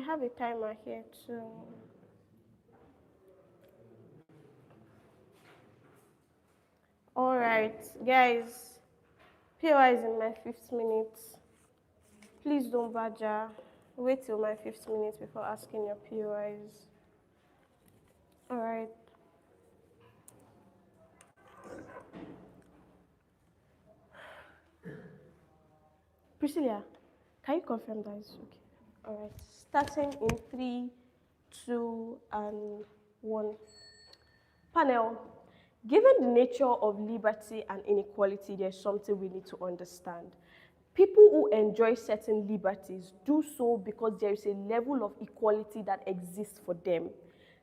have a timer here too. All right, guys. POI is in my 5th minute. Please don't badger. Wait till my 5th minute before asking your POIs. All right. Priscilla, can you confirm that it's okay? All right. Starting in 3, 2, and 1. Panel. Given the nature of liberty and inequality, there's something we need to understand. People who enjoy certain liberties do so because there is a level of equality that exists for them.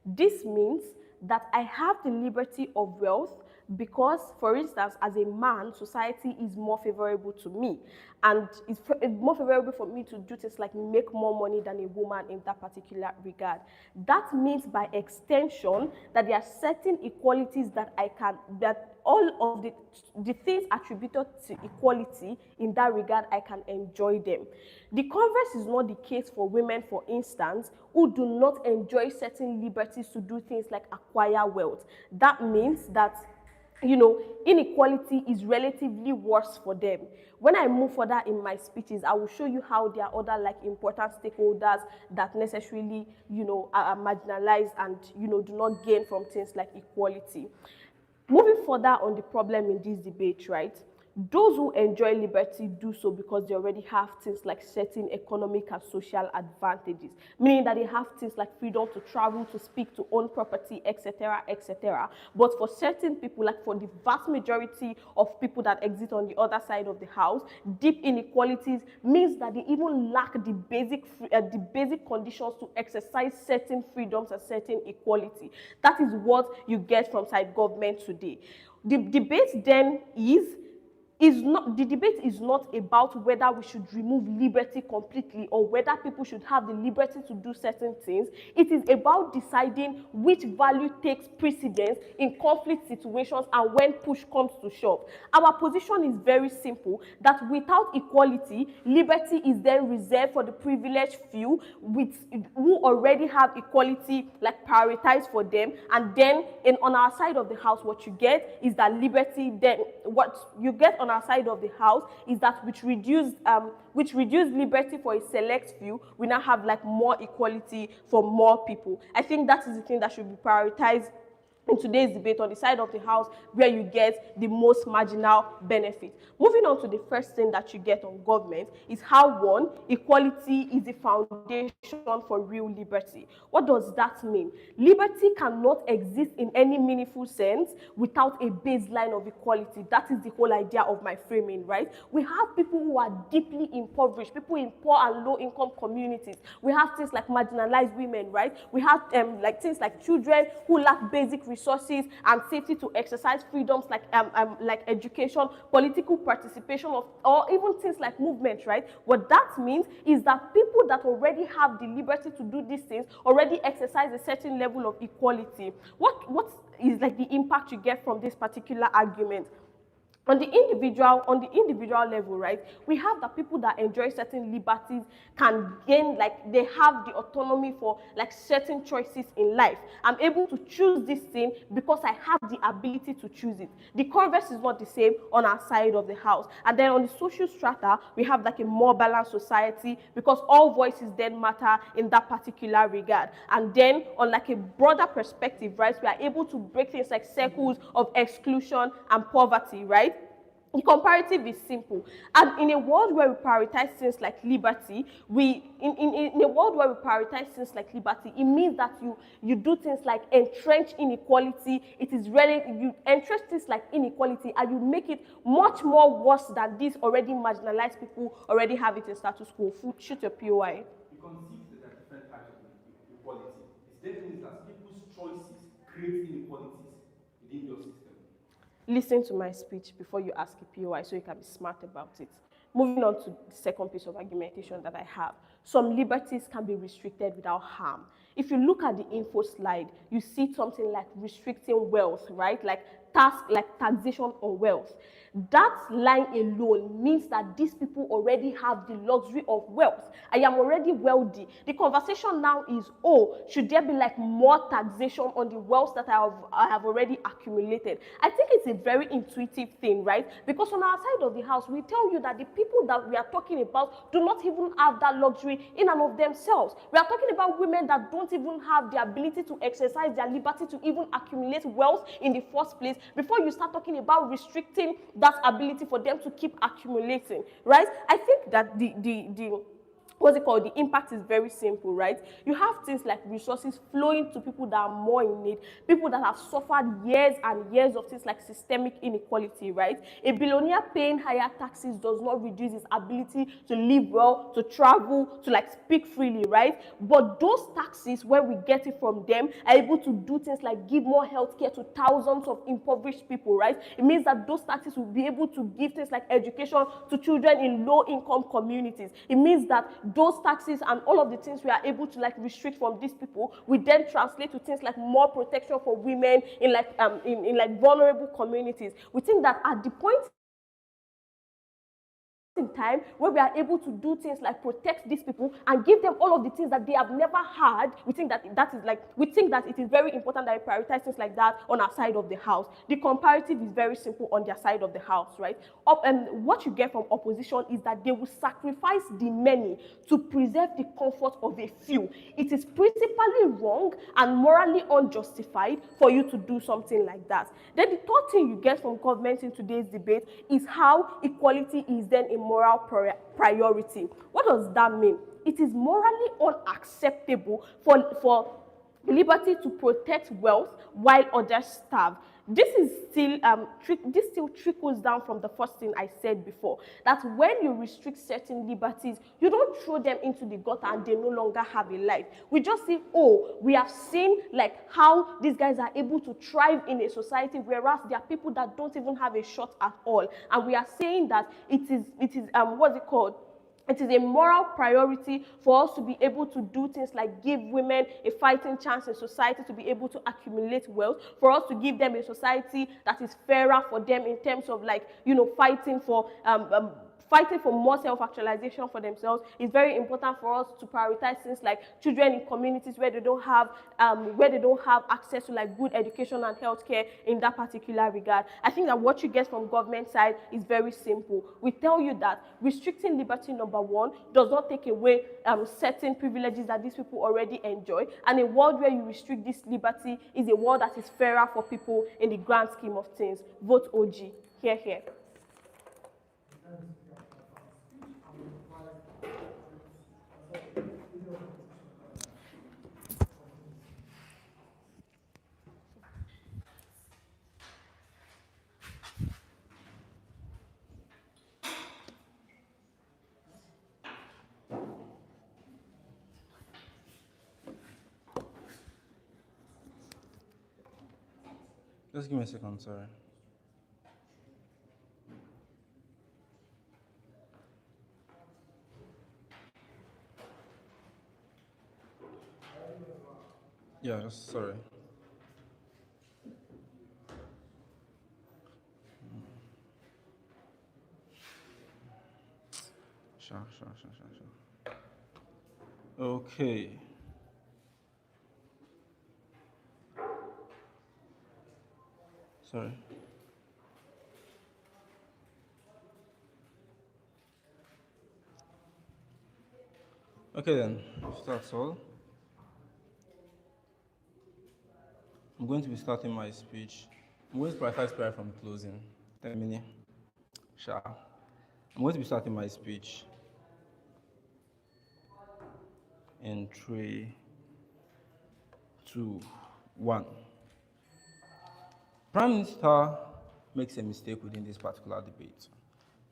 This means that I have the liberty of wealth because, for instance, as a man, society is more favorable to me. And it's more favorable for me to do things like make more money than a woman in that particular regard. That means by extension that there are certain equalities that that all of the things attributed to equality in that regard, I can enjoy them. The converse is not the case for women, for instance, who do not enjoy certain liberties to do things like acquire wealth. That means that inequality is relatively worse for them. When I move further in my speeches, I will show you how there are other important stakeholders that necessarily, are marginalized and, do not gain from things like equality. Moving further on the problem in this debate, right? Those who enjoy liberty do so because they already have things like certain economic and social advantages, meaning that they have things like freedom to travel, to speak, to own property, etc., etc. But for certain people, like for the vast majority of people that exist on the other side of the house, deep inequalities means that they even lack the basic conditions to exercise certain freedoms and certain equality. That is what you get from side government today. The debate then the debate is not about whether we should remove liberty completely or whether people should have the liberty to do certain things. It is about deciding which value takes precedence in conflict situations and when push comes to shove. Our position is very simple, that without equality, liberty is then reserved for the privileged few who already have equality prioritized for them, and then on our side of the house, what you get is that liberty, then what you get on our side of the house is that which reduce liberty for a select few, we now have more equality for more people. I think that is the thing that should be prioritized in today's debate, on the side of the house where you get the most marginal benefit. Moving on to the first thing that you get on government is how, one, equality is the foundation for real liberty. What does that mean? Liberty cannot exist in any meaningful sense without a baseline of equality. That is the whole idea of my framing, right? We have people who are deeply impoverished, people in poor and low-income communities. We have things like marginalized women, right? We have things like children who lack basic resources and safety to exercise freedoms like education, political participation, or even things like movement, right? What that means is that people that already have the liberty to do these things already exercise a certain level of equality. What is the impact you get from this particular argument? On the individual level, right, we have the people that enjoy certain liberties can gain, they have the autonomy for certain choices in life. I'm able to choose this thing because I have the ability to choose it. The converse is not the same on our side of the house. And then on the social strata, we have a more balanced society because all voices then matter in that particular regard. And then on a broader perspective, right, we are able to break things like circles of exclusion and poverty, right? The comparative is simple. And in a world where we prioritize things like liberty, in a world where we prioritize things like liberty, it means that you do things like entrench inequality. You entrench things like inequality and you make it much more worse than these already marginalized people already have it in status quo. Shoot your POI. You concede that there are different types of equality. It then means that people's choices create inequalities within your system. Listen to my speech before you ask a POI so you can be smart about it. Moving on to the second piece of argumentation that I have. Some liberties can be restricted without harm. If you look at the info slide, you see something like restricting wealth, right? Like taxation on wealth. That line alone means that these people already have the luxury of wealth. I am already wealthy. The conversation now is, oh, should there be like more taxation on the wealth that I have already accumulated? I think it's a very intuitive thing, right? Because on our side of the house, we tell you that the people that we are talking about do not even have that luxury in and of themselves. We are talking about women that don't even have the ability to exercise their liberty to even accumulate wealth in the first place before you start talking about restricting that ability for them to keep accumulating, right? I think that the what's it called? The impact is very simple, right? You have things like resources flowing to people that are more in need, people that have suffered years and years of things like systemic inequality, right? A billionaire paying higher taxes does not reduce his ability to live well, to travel, to like speak freely, right? But those taxes, when we get it from them, are able to do things like give more healthcare to thousands of impoverished people, right? It means that those taxes will be able to give things like education to children in low-income communities. It means that those taxes and all of the things we are able to like restrict from these people, we then translate to things like more protection for women in like in vulnerable communities. We think that at the point in time where we are able to do things like protect these people and give them all of the things that they have never had, we think that it is very important that we prioritize things like that on our side of the house. The comparative is very simple on their side of the house, right? What you get from opposition is that they will sacrifice the many to preserve the comfort of a few. It is principally wrong and morally unjustified for you to do something like that. Then the third thing you get from government in today's debate is how equality is then a moral priority. What does that mean? It is morally unacceptable for liberty to protect wealth while others starve. This still trickles down from the first thing I said before, that when you restrict certain liberties, you don't throw them into the gutter and they no longer have a life. We just say, oh, we have seen like how these guys are able to thrive in a society, whereas there are people that don't even have a shot at all. And we are saying that it is what's it called? It is a moral priority for us to be able to do things like give women a fighting chance in society to be able to accumulate wealth, for us to give them a society that is fairer for them in terms of like, you know, fighting for more self-actualization for themselves. It's very important for us to prioritize things like children in communities where they don't have access to like good education and healthcare in that particular regard. I think that what you get from government side is very simple. We tell you that restricting liberty, number one, does not take away certain privileges that these people already enjoy, and a world where you restrict this liberty is a world that is fairer for people in the grand scheme of things. Vote OG. Hear, hear. Just give me a second, sorry. Yeah, just sorry. Sure. Okay. Sorry. Okay then, if that's all, I'm going to be starting my speech. I'm going to prioritize prayer from closing. 10 minutes. Sure. I'm going to be starting my speech in 3, 2, 1. Prime Minister makes a mistake within this particular debate.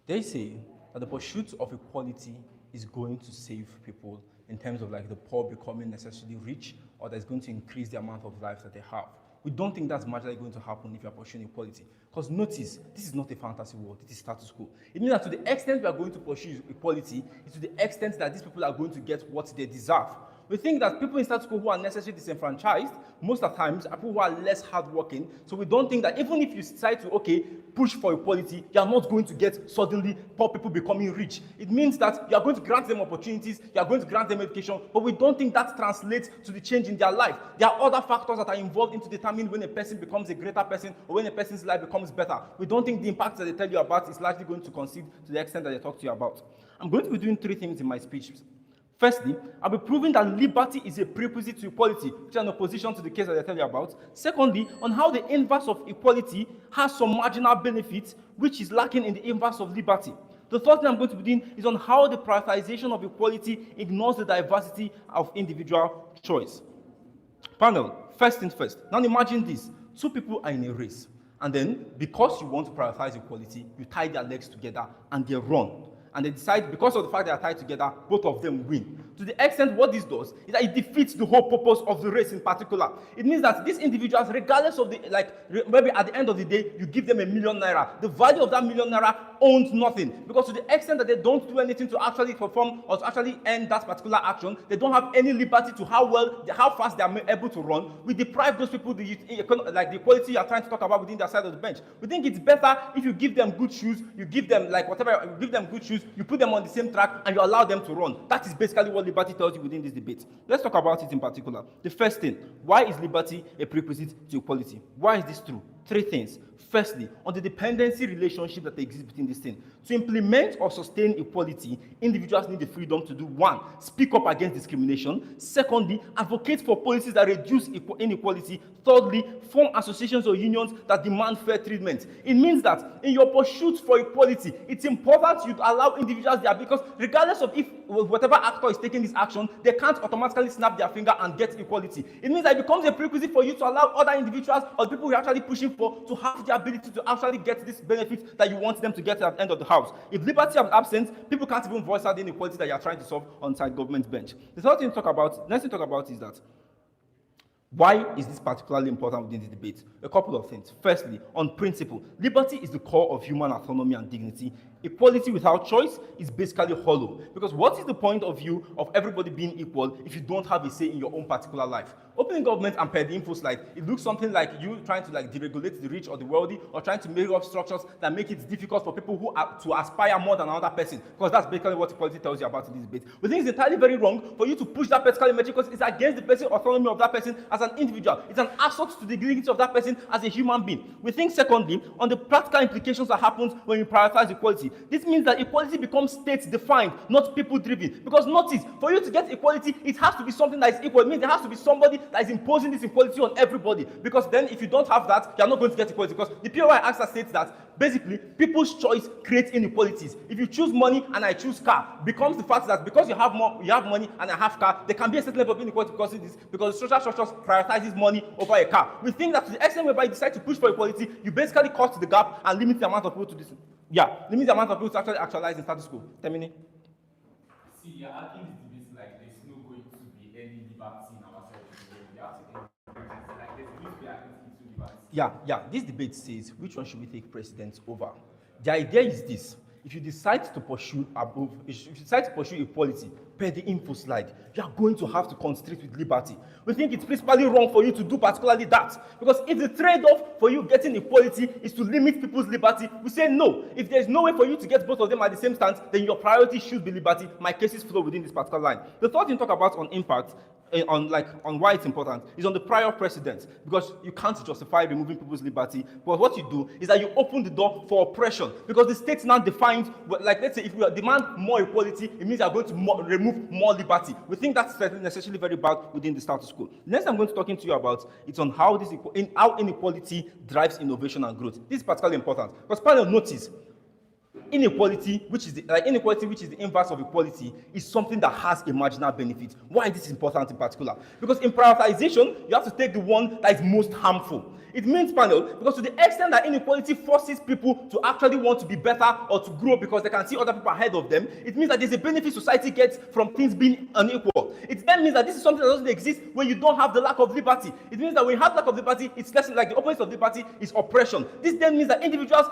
They say that the pursuit of equality is going to save people in terms of like the poor becoming necessarily rich, or that's going to increase the amount of lives that they have. We don't think that's magically going to happen if you're pursuing equality. Because notice, this is not a fantasy world, it is status quo. It means that to the extent we are going to pursue equality, it's to the extent that these people are going to get what they deserve. We think that people in status quo who are necessarily disenfranchised, most of the times, are people who are less hardworking. So we don't think that even if you decide to, push for equality, you are not going to get suddenly poor people becoming rich. It means that you are going to grant them opportunities, you are going to grant them education, but we don't think that translates to the change in their life. There are other factors that are involved into determining when a person becomes a greater person or when a person's life becomes better. We don't think the impact that they tell you about is largely going to concede to the extent that they talk to you about. I'm going to be doing 3 things in my speech. Firstly, I'll be proving that liberty is a prerequisite to equality, which is an opposition to the case that I tell you about. Secondly, on how the inverse of equality has some marginal benefits, which is lacking in the inverse of liberty. The third thing I'm going to be doing is on how the prioritization of equality ignores the diversity of individual choice. Panel, first things first. Now imagine this. 2 people are in a race, and then because you want to prioritize equality, you tie their legs together and they run. And they decide, because of the fact they are tied together, both of them win. To the extent what this does is that it defeats the whole purpose of the race in particular. It means that these individuals, regardless of the, maybe at the end of the day, you give them ~1,000,000. The value of that ~1,000,000 owns nothing. Because to the extent that they don't do anything to actually perform or to actually end that particular action, they don't have any liberty to how fast they are able to run. We deprive those people the equality you are trying to talk about within their side of the bench. We think it's better if you give them good shoes, you give them good shoes, you put them on the same track, and you allow them to run. That is basically what liberty tells you within this debate. Let's talk about it in particular. The first thing, why is liberty a prerequisite to equality? Why is this true? 3 things. Firstly, on the dependency relationship that exists between these things. To implement or sustain equality, individuals need the freedom to do 1, speak up against discrimination. Secondly, advocate for policies that reduce inequality. Thirdly, form associations or unions that demand fair treatment. It means that in your pursuit for equality, it's important you allow individuals there, because regardless of if whatever actor is taking this action, they can't automatically snap their finger and get equality. It means that it becomes a prerequisite for you to allow other individuals or people you're actually pushing for to have the ability to actually get this benefit that you want them to get at the end of the house. If liberty is absent, people can't even voice out the inequality that you're trying to solve on side government bench. The next thing to talk about is that why is this particularly important within the debate? A couple of things. Firstly, on principle, liberty is the core of human autonomy and dignity. Equality without choice is basically hollow. Because what is the point of view of everybody being equal if you don't have a say in your own particular life? Opening government and per the INFOSLIDE, it looks something like you trying to deregulate the rich or the wealthy, or trying to make up structures that make it difficult for people who are to aspire more than another person. Because that's basically what equality tells you about in this debate. We think it's entirely very wrong for you to push that particular metric, because it's against the basic autonomy of that person as an individual. It's an assault to the dignity of that person as a human being. We think, secondly, on the practical implications that happens when you prioritize equality. This means that equality becomes state-defined, not people-driven. Because notice, for you to get equality, it has to be something that is equal. It means there has to be somebody that is imposing this equality on everybody. Because then, if you don't have that, you're not going to get equality. Because the POI AXA states that basically people's choice creates inequalities. If you choose money and I choose car, becomes the fact that because you have money and I have car, there can be a certain level of inequality because the social structure prioritizes money over a car. We think that to the extent whereby you decide to push for equality, you basically cut the gap and limit the amount of people to this. Limit the amount of people to actually actualize in status quo. Termine. See, you're arguing the debate like there's no going to be any liberty in ourselves. This debate says, which one should we take precedence over? The idea is this. If you decide to pursue equality per the INFOSLIDE, you are going to have to concentrate with liberty. We think it's principally wrong for you to do particularly that. Because if the trade-off for you getting equality is to limit people's liberty, we say no. If there's no way for you to get both of them at the same stance, then your priority should be liberty. My cases flow within this particular line. The third thing to talk about on impact, on why it's important, is on the prior precedent, because you can't justify removing people's liberty. But what you do is that you open the door for oppression, because the state now defines, let's say, if we demand more equality, it means you are going to remove more liberty. We think that's necessarily very bad within the status quo. Next, I'm going to talking to you about it's on how how inequality drives innovation and growth. This is particularly important because panel notice. Inequality, which is the inverse of equality, is something that has a marginal benefit. Why this is important in particular? Because in prioritization, you have to take the one that is most harmful. It means, panel, because to the extent that inequality forces people to actually want to be better or to grow because they can see other people ahead of them, it means that there's a benefit society gets from things being unequal. It then means that this is something that doesn't exist when you don't have the lack of liberty. It means that when you have lack of liberty, it's less like the opposite of liberty is oppression. This then means that individuals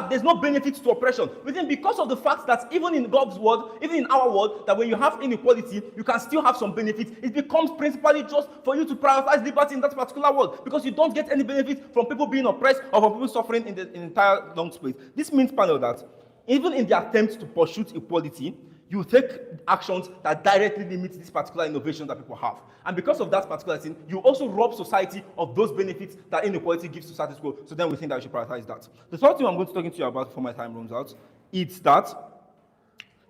there's no benefit to oppression. Within, because of the fact that even in God's world, even in our world, that when you have inequality, you can still have some benefit. It becomes principally just for you to prioritize liberty in that particular world, because you don't get any benefit from people being oppressed or from people suffering in the entire long space. This means, panel, that even in the attempt to pursue equality, you take actions that directly limit this particular innovation that people have. And because of that particular thing, you also rob society of those benefits that inequality gives to status quo. So then we think that we should prioritize that. The third thing I'm going to talk to you about before my time runs out is that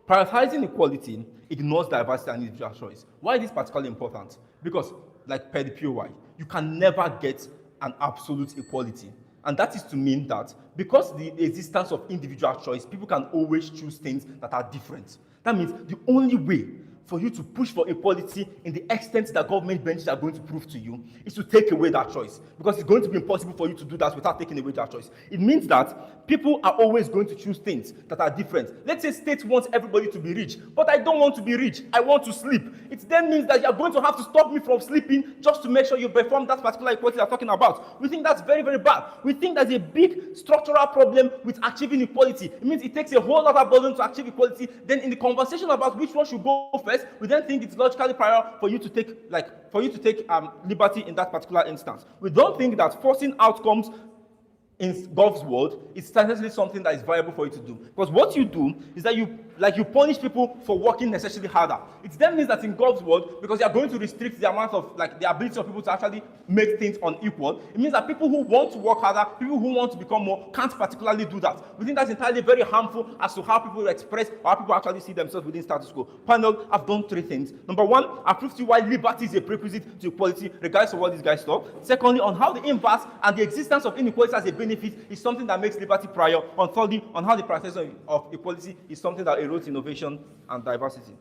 prioritizing equality ignores diversity and individual choice. Why is this particularly important? Because, like per the POI, you can never get an absolute equality. And that is to mean that because the existence of individual choice, people can always choose things that are different. That means the only way for you to push for equality in the extent that government benches are going to prove to you is to take away that choice, because it's going to be impossible for you to do that without taking away that choice. It means that people are always going to choose things that are different. Let's say state wants everybody to be rich, but I don't want to be rich. I want to sleep. It then means that you're going to have to stop me from sleeping just to make sure you perform that particular equality you're talking about. We think that's very, very bad. We think there's a big structural problem with achieving equality. It means it takes a whole lot of burden to achieve equality. Then in the conversation about which one should go first, we then think it's logically prior for you to take liberty in that particular instance. We don't think that forcing outcomes in God's world is certainly something that is viable for you to do. Because what you do is that you punish people for working necessarily harder. It then means that in God's world, because you are going to restrict the amount of the ability of people to actually make things unequal, it means that people who want to work harder, people who want to become more, can't particularly do that. We think that's entirely very harmful as to how people express or how people actually see themselves within status quo. Panel, I've done three things. Number one, I've proved to you why liberty is a prerequisite to equality, regardless of what these guys talk. Secondly, on how the inverse and the existence of inequality as a benefit is something that makes liberty prior. And thirdly, on how the prioritization of equality is something that erodes innovation and diversity.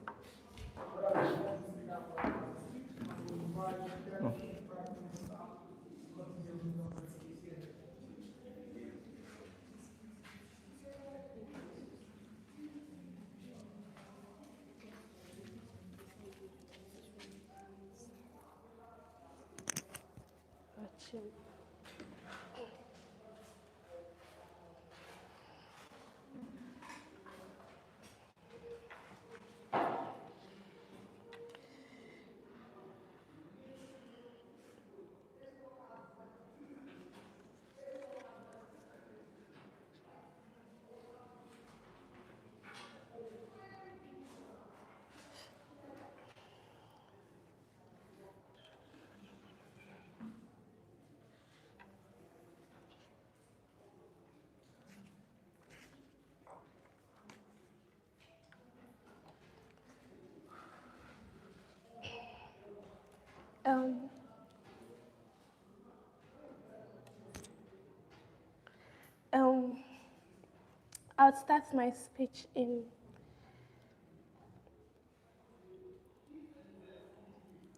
I'll start my speech in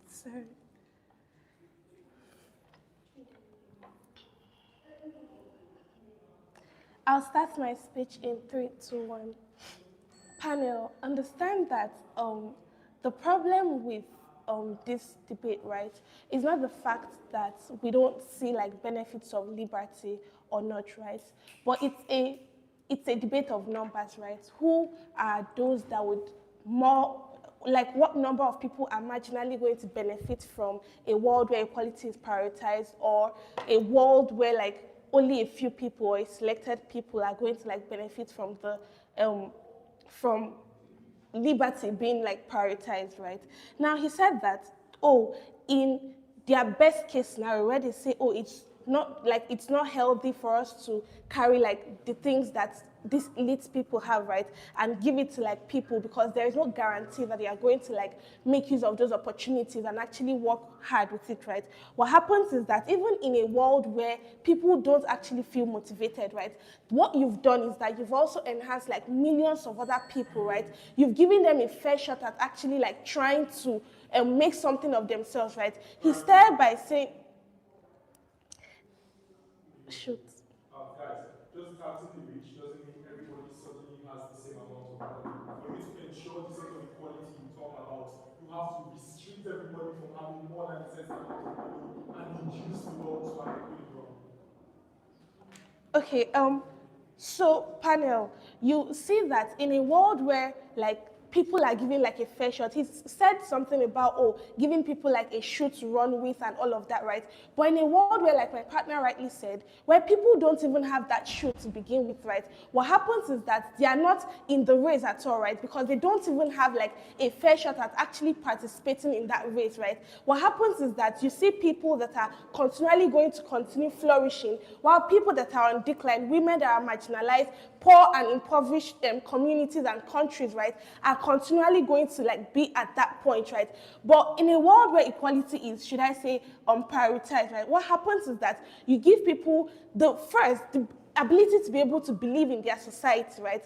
sorry. I'll start my speech in 3, 2, 1. Panel, understand that the problem with this debate, right, is not the fact that we don't see benefits of liberty or not, right? But it's a debate of numbers, right? Who are those that would what number of people are marginally going to benefit from a world where equality is prioritized, or a world where only a few people or selected people are going to benefit from the from liberty being prioritized, right? Now he said that, in their best case scenario, where they say, it's not healthy for us to carry the things that these elite people have, right, and give it to people, because there is no guarantee that they are going to make use of those opportunities and actually work hard with it, right? What happens is that even in a world where people don't actually feel motivated, right, what you've done is that you've also enhanced millions of other people, right? You've given them a fair shot at actually trying to make something of themselves, right? He started by saying Shoot. Guys, just taxing the rich doesn't mean everybody suddenly has the same amount of money. For you to ensure the sort of equality you talk about, you have to restrict everybody from having more than a certain amount of money and reduce the wealth to an equilibrium. Okay, so panel, you see that in a world where like people are given like a fair shot, he said something about, oh, giving people like a shoe to run with and all of that, right? But in a world where, like my partner rightly said, where people don't even have that shoe to begin with, right? What happens is that they are not in the race at all, right? Because they don't even have like a fair shot at actually participating in that race, right? What happens is that you see people that are continually going to continue flourishing, while people that are on decline, women that are marginalized, poor and impoverished communities and countries, right, are continually going to like be at that point, right? But in a world where equality is, should I say, prioritized, right? What happens is that you give people the ability to be able to believe in their society, right?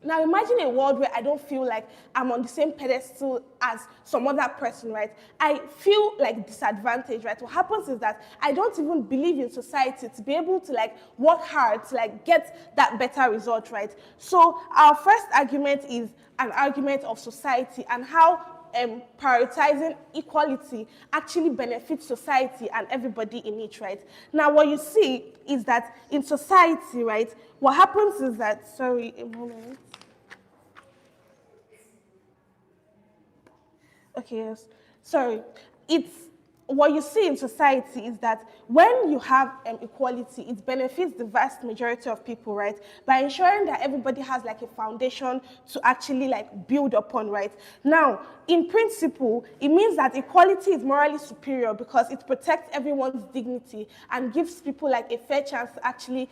Now imagine a world where I don't feel like I'm on the same pedestal as some other person, right? I feel like disadvantaged, right? What happens is that I don't even believe in society to be able to like work hard to like get that better result, right? So our first argument is an argument of society and how prioritizing equality actually benefits society and everybody in it, right? Now, what you see is that in society, right, what happens is that, sorry, a moment. Okay, yes. Sorry. What you see in society is that when you have equality, it benefits the vast majority of people, right? By ensuring that everybody has like a foundation to actually like build upon, right? Now, in principle, it means that equality is morally superior because it protects everyone's dignity and gives people like a fair chance to actually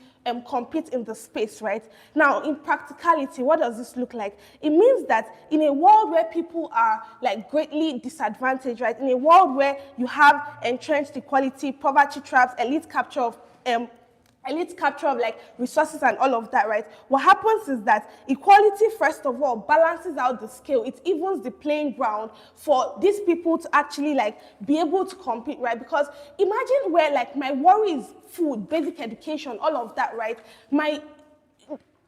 compete in the space, right? Now, in practicality, what does this look like? It means that in a world where people are like greatly disadvantaged, right? In a world where you have entrenched equality, poverty traps, elite capture of like resources and all of that, right? What happens is that equality, first of all, balances out the scale. It evens the playing ground for these people to actually like be able to compete, right? Because imagine where like my worry is food, basic education, all of that, right?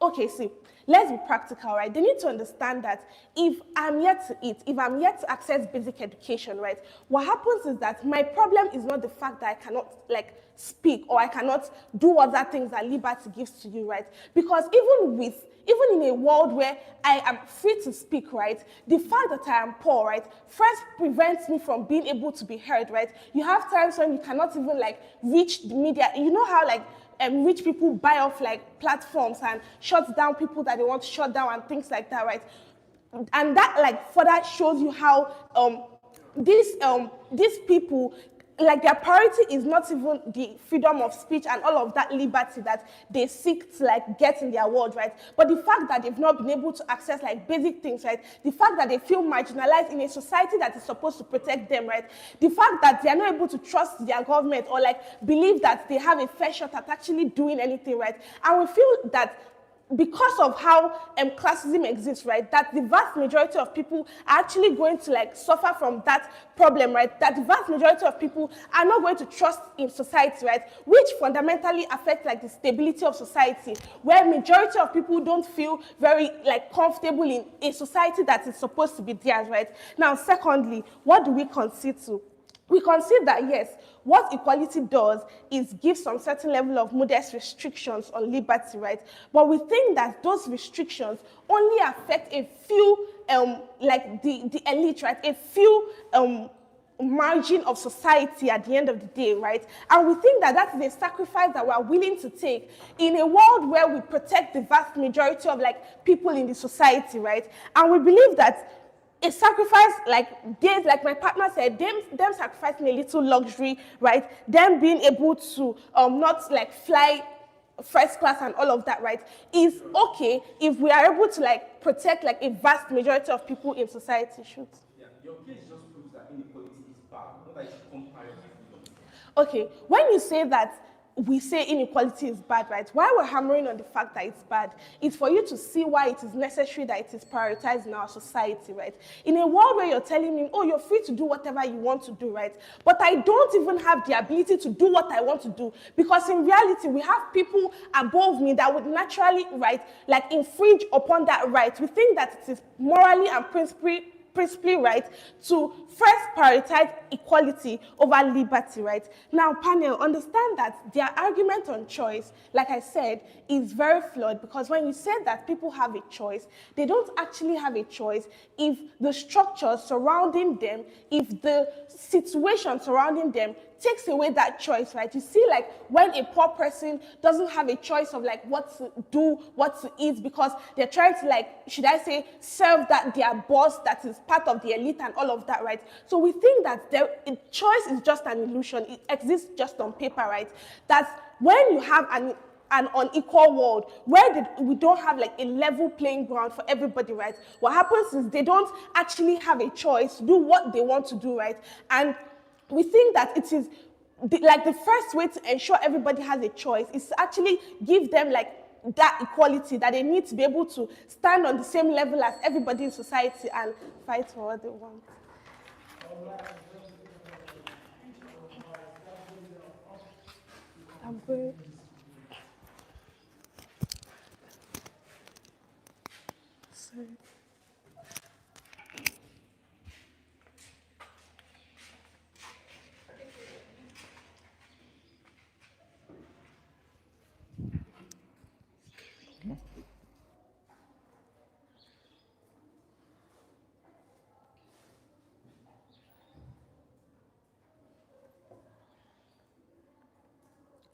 Okay, see, let's be practical, right? They need to understand that if I'm yet to eat, if I'm yet to access basic education, right, what happens is that my problem is not the fact that I cannot, like, speak or I cannot do other things that liberty gives to you, right? Because even in a world where I am free to speak, right, the fact that I am poor, right, first prevents me from being able to be heard, right? You have times when you cannot even, like, reach the media. You know how, like, rich people buy off like platforms and shut down people that they want to shut down and things like that, right? And that like further shows you how these people, like their priority is not even the freedom of speech and all of that liberty that they seek to like get in their world, right? But the fact that they've not been able to access like basic things, right? The fact that they feel marginalized in a society that is supposed to protect them, right? The fact that they are not able to trust their government or like believe that they have a fair shot at actually doing anything, right? And we feel that because of how classism exists, right, that the vast majority of people are actually going to like suffer from that problem, right, that the vast majority of people are not going to trust in society, right, which fundamentally affects like the stability of society, where majority of people don't feel very like comfortable in a society that is supposed to be theirs, right? Now, secondly, what do we concede to? We concede that, yes, what equality does is give some certain level of modest restrictions on liberty, right? But we think that those restrictions only affect a few, like the elite, right? A few margin of society at the end of the day, right? And we think that that is a sacrifice that we are willing to take in a world where we protect the vast majority of like people in the society, right? And we believe that a sacrifice like this, like my partner said, them sacrificing a little luxury, right? Them being able to not like fly first class and all of that, right, is okay if we are able to like protect like a vast majority of people in society. Shoot. Yeah, your case just proves that inequality is bad, not that it's comparatively. Okay, when you say that we say inequality is bad, right? Why we're hammering on the fact that it's bad is for you to see why it is necessary that it is prioritized in our society, right? In a world where you're telling me, oh, you're free to do whatever you want to do, right? But I don't even have the ability to do what I want to do, because in reality, we have people above me that would naturally, right, like infringe upon that right. We think that it is morally and principally right to first prioritize equality over liberty, right? Now, panel, understand that their argument on choice, like I said, is very flawed, because when you said that people have a choice, they don't actually have a choice if the structure surrounding them, if the situation surrounding them takes away that choice, right? You see, like, when a poor person doesn't have a choice of, like, what to do, what to eat, because they're trying to, like, should I say, serve that their boss that is part of the elite and all of that, right? So we think that choice is just an illusion. It exists just on paper, right? That's when you have an unequal world where we don't have like a level playing ground for everybody, right? What happens is they don't actually have a choice to do what they want to do, right? And we think that it is like the first way to ensure everybody has a choice is to actually give them like that equality that they need to be able to stand on the same level as everybody in society and fight for what they want. I'm going. Sorry.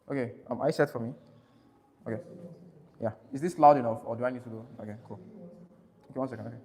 Okay, are you set for me? Okay. Yeah. Is this loud enough, or do I need to do? Okay, cool. Okay, 1 second. Okay.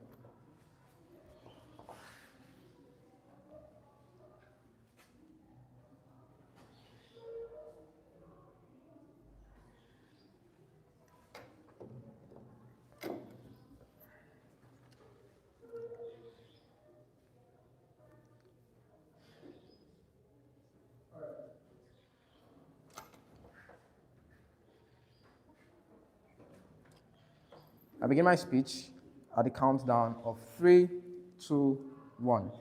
I begin my speech at the countdown of 3, 2, 1.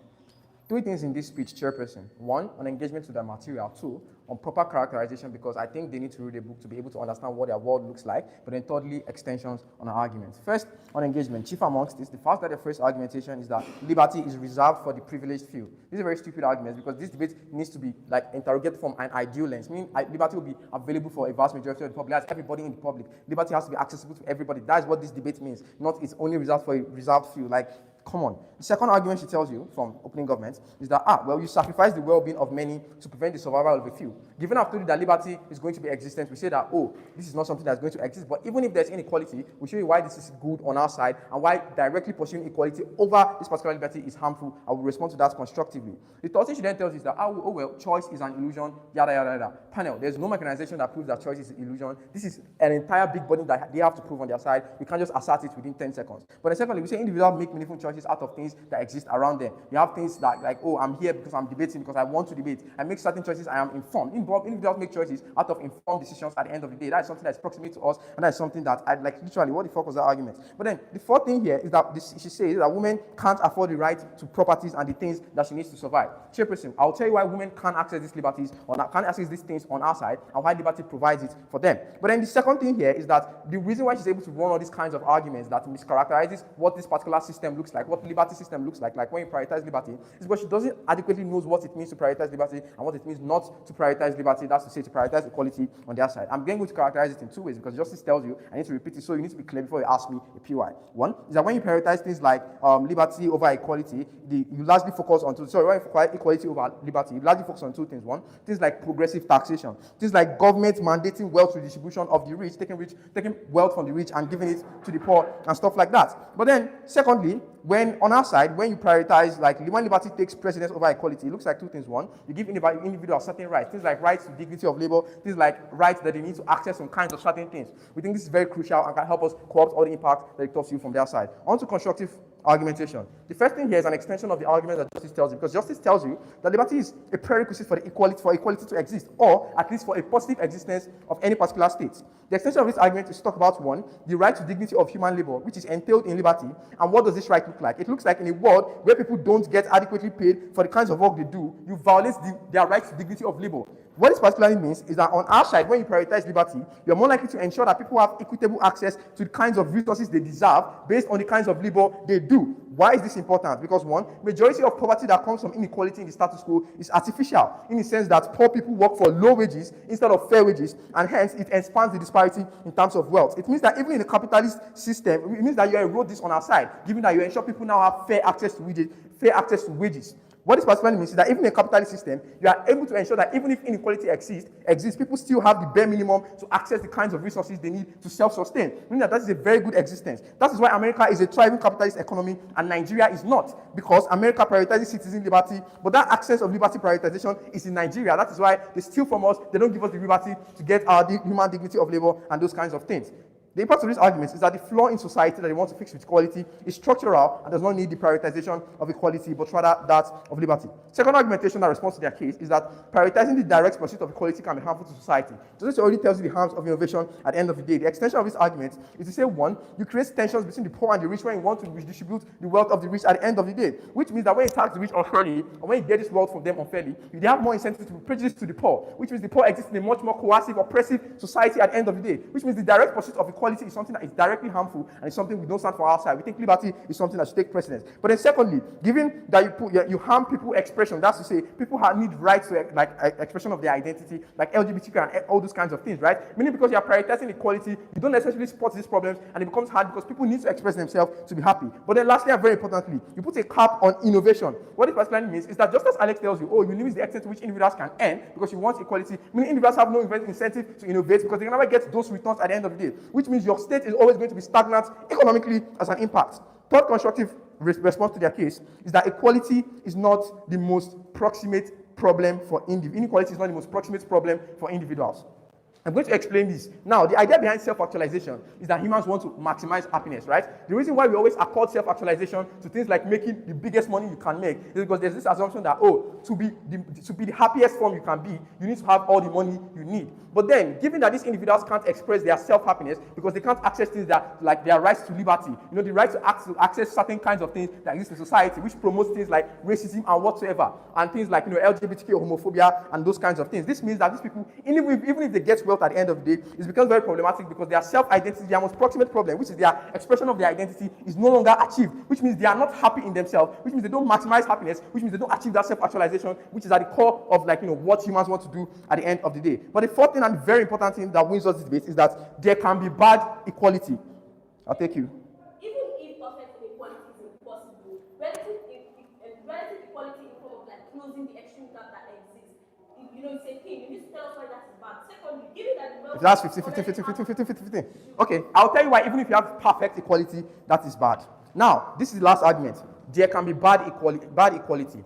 3 things in this speech, chairperson. 1, on engagement to the material. 2, on proper characterization, because I think they need to read a book to be able to understand what their world looks like. But then thirdly, extensions on our arguments. First, on engagement. Chief amongst this, the fact that the first argumentation is that liberty is reserved for the privileged few. This is a very stupid argument, because this debate needs to be like interrogated from an ideal lens, meaning liberty will be available for a vast majority of the public. That's everybody in the public. Liberty has to be accessible to everybody. That is what this debate means, not it's only reserved for a reserved few. Like, come on. The second argument she tells you from opening government is that, well, you sacrifice the well-being of many to prevent the survival of a few. Given I've told you that liberty is going to be existent, we say that, oh, this is not something that's going to exist. But even if there's inequality, we show you why this is good on our side and why directly pursuing equality over this particular liberty is harmful. I will respond to that constructively. The third thing she then tells you is that, oh well, choice is an illusion, yada, yada, yada. Panel, there's no mechanization that proves that choice is an illusion. This is an entire big body that they have to prove on their side. We can't just assert it within 10 seconds. But then secondly, we say individuals make meaningful choices out of things that exist around them. You have things that, like, oh, I'm here because I'm debating, because I want to debate. I make certain choices, I am informed. Individuals make choices out of informed decisions at the end of the day. That is something that's proximate to us, and that is something that I like. Literally, what the fuck was that argument? But then the fourth thing here is that she says that women can't afford the right to properties and the things that she needs to survive. Chairperson, I'll tell you why women can't access these liberties or can't access these things on our side, and why liberty provides it for them. But then the second thing here is that the reason why she's able to run all these kinds of arguments that mischaracterizes what this particular system looks like, what liberty system looks like when you prioritize liberty, is because she doesn't adequately knows what it means to prioritize liberty and what it means not to prioritize liberty. That's to say, to prioritize equality on their side. I'm going to characterize it in 2 ways, because justice tells you I need to repeat it, so you need to be clear before you ask me a PY. One is that when you prioritize things like liberty over equality, you largely focus on when you equality over liberty, you largely focus on 2 things. One, things like progressive taxation, things like government mandating wealth redistribution of the rich, taking wealth from the rich and giving it to the poor and stuff like that. But then, secondly, when on our side, when you prioritize, like when liberty takes precedence over equality, it looks like 2 things. One, you give individuals certain rights, things like rights to dignity of labor, things like rights that they need to access some kinds of certain things. We think this is very crucial and can help us co-opt all the impact that it talks to you from their side. On to constructive argumentation. The first thing here is an extension of the argument that justice tells you, because justice tells you that liberty is a prerequisite for equality to exist, or at least for a positive existence of any particular state. The extension of this argument is to talk about, one, the right to dignity of human labor, which is entailed in liberty, and what does this right look like? It looks like in a world where people don't get adequately paid for the kinds of work they do, you violate their right to dignity of labor. What this particularly means is that on our side, when you prioritize liberty, you're more likely to ensure that people have equitable access to the kinds of resources they deserve based on the kinds of labor they do. Why is this important? Because, one, majority of poverty that comes from inequality in the status quo is artificial, in the sense that poor people work for low wages instead of fair wages, and hence it expands the disparity in terms of wealth. It means that even in a capitalist system, it means that you erode this on our side, given that you ensure people now have fair access to wages. What this particularly means is that even in a capitalist system, you are able to ensure that even if inequality exists, people still have the bare minimum to access the kinds of resources they need to self-sustain. Meaning that is a very good existence. That is why America is a thriving capitalist economy and Nigeria is not, because America prioritizes citizen liberty, but that access of liberty prioritization is in Nigeria. That is why they steal from us. They don't give us the liberty to get our human dignity of labor and those kinds of things. The impact of these arguments is that the flaw in society that they want to fix with equality is structural and does not need the prioritization of equality, but rather that of liberty. Second argumentation that responds to their case is that prioritizing the direct pursuit of equality can be harmful to society. So this already tells you the harms of innovation at the end of the day. The extension of this argument is to say, one, you create tensions between the poor and the rich when you want to redistribute the wealth of the rich at the end of the day, which means that when you tax the rich unfairly, or when you get this wealth from them unfairly, they have more incentive to be prejudiced to the poor, which means the poor exist in a much more coercive, oppressive society at the end of the day, which means the direct pursuit of equality is something that is directly harmful and it's something we don't stand for outside. We think liberty is something that should take precedence. But then secondly, given that you harm people's expression, that's to say people need rights to expression of their identity, like LGBTQ and all those kinds of things, right? Meaning because you are prioritizing equality, you don't necessarily spot these problems and it becomes hard because people need to express themselves to be happy. But then lastly and very importantly, you put a cap on innovation. What it particularly means is that just as Alex tells you, you limit the extent to which individuals can earn because you want equality, meaning individuals have no incentive to innovate because they can never get those returns at the end of the day, which means your state is always going to be stagnant economically as an impact. Third constructive response to their case is that equality is not the most proximate problem for inequality is not the most proximate problem for individuals. I'm going to explain this. Now, the idea behind self-actualization is that humans want to maximize happiness, right? The reason why we always accord self-actualization to things like making the biggest money you can make is because there's this assumption that, to be the happiest form you can be, you need to have all the money you need. But then, given that these individuals can't express their self-happiness because they can't access things that, like their rights to liberty, the right to access certain kinds of things that exist in society, which promotes things like racism and whatsoever, and things like, LGBTQ, homophobia, and those kinds of things. This means that these people, even if they get wealth at the end of the day, it becomes very problematic because their self-identity, their most proximate problem, which is their expression of their identity, is no longer achieved, which means they are not happy in themselves, which means they don't maximize happiness, which means they don't achieve that self-actualization, which is at the core of what humans want to do at the end of the day. But the fourth thing and very important thing that wins us this debate is that there can be bad equality. I'll take you. Even if perfect inequality is impossible, relative equality in form of closing the extreme gap that exists, it's a thing. You need to tell us why that is bad. Secondly, given that the That's 15. Okay, I'll tell you why even if you have perfect equality, that is bad. Now, this is the last argument. There can be bad equality.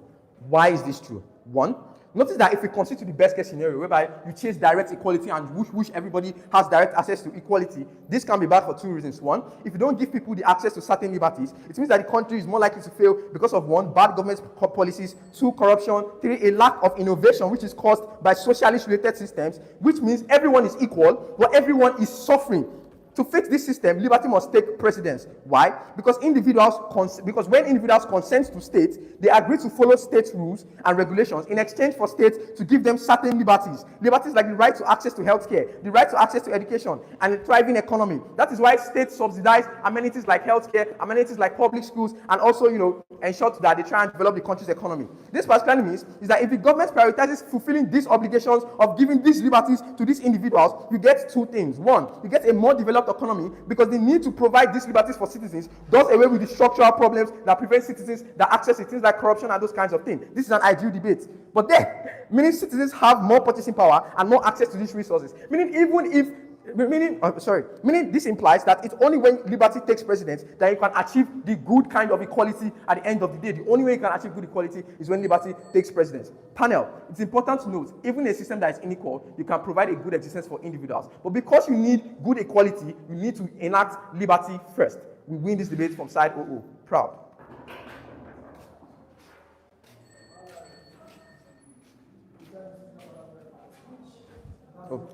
Why is this true? One, notice that if we consider the best case scenario whereby you chase direct equality and wish everybody has direct access to equality, this can be bad for two reasons. One, if you don't give people the access to certain liberties, it means that the country is more likely to fail because of one, bad government policies, two, corruption, three, a lack of innovation which is caused by socialist related systems, which means everyone is equal, but everyone is suffering. To fix this system, liberty must take precedence. Why? Because when individuals consent to states, they agree to follow state rules and regulations in exchange for states to give them certain liberties. Liberties like the right to access to healthcare, the right to access to education, and a thriving economy. That is why states subsidize amenities like healthcare, amenities like public schools, and also, ensure that they try and develop the country's economy. This particularly means is that if the government prioritizes fulfilling these obligations of giving these liberties to these individuals, you get two things. One, you get a more developed economy because the need to provide these liberties for citizens does away with the structural problems that prevent citizens that access to things like corruption and those kinds of things. This is an ideal debate. But then, meaning citizens have more purchasing power and more access to these resources. Meaning this implies that it's only when liberty takes precedence that you can achieve the good kind of equality at the end of the day. The only way you can achieve good equality is when liberty takes precedence. Panel, it's important to note, even a system that is unequal, you can provide a good existence for individuals. But because you need good equality, you need to enact liberty first. We win this debate from side OO. Proud. Oh.